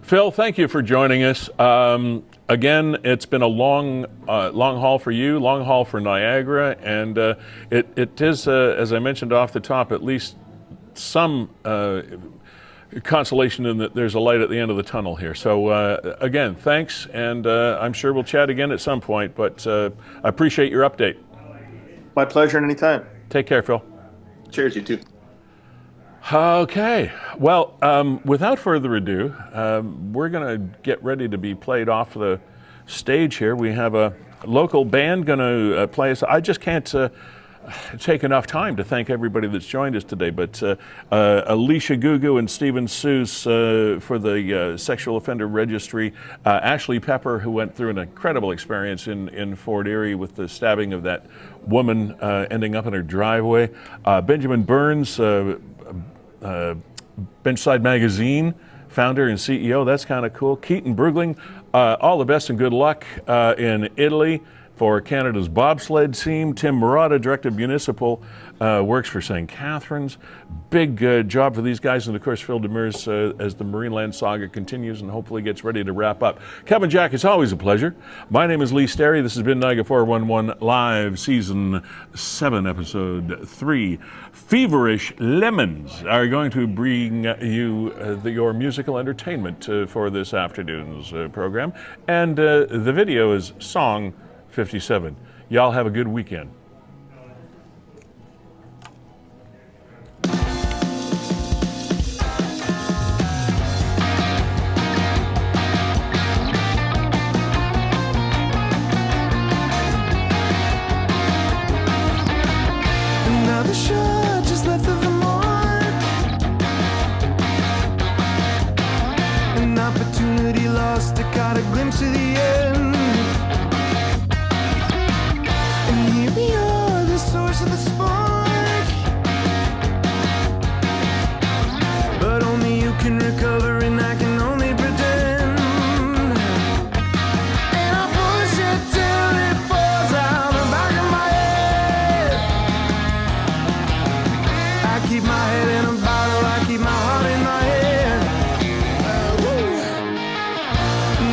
Phil, thank you for joining us. Again, it's been a long haul for you, long haul for Niagara, and it is, as I mentioned off the top, at least some consolation in that there's a light at the end of the tunnel here. So again, thanks, and I'm sure we'll chat again at some point, but I appreciate your update. My pleasure, and anytime. Take care, Phil. Cheers, you too. Okay. Well, without further ado, we're going to get ready to be played off the stage here. We have a local band going to play us. I just can't take enough time to thank everybody that's joined us today, but Alicia, Googoo, and Soos for the sexual offender registry. Ashley Pepper, who went through an incredible experience in Fort Erie with the stabbing of that woman ending up in her driveway. Benjamin Burns, Benchland Magazine founder and CEO. That's kind of cool. Keaton, Bruggeling, all the best and good luck in Italy for Canada's bobsled team. Tim Marotta, Director of Municipal works for St. Catharines. Big job for these guys, and of course Phil Demers as the Marineland saga continues and hopefully gets ready to wrap up. Kevin, Jack, it's always a pleasure. My name is Lee Sterry. This has been Niagara 411 Live, Season 7, Episode 3. Feverish Lemons are going to bring you your musical entertainment for this afternoon's program. And the video is Song 57. Y'all have a good weekend. Another shot just left of the mark. An opportunity lost, I caught a glimpse of the end. And here we are, the source of the spark. But only you can recover, and I can only pretend. And I push it till it falls out the back of my head. I keep my head in a bottle, I keep my heart in my head.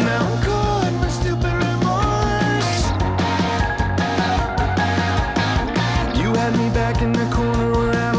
Now I'm caught in my stupid remorse. You had me back in the corner where I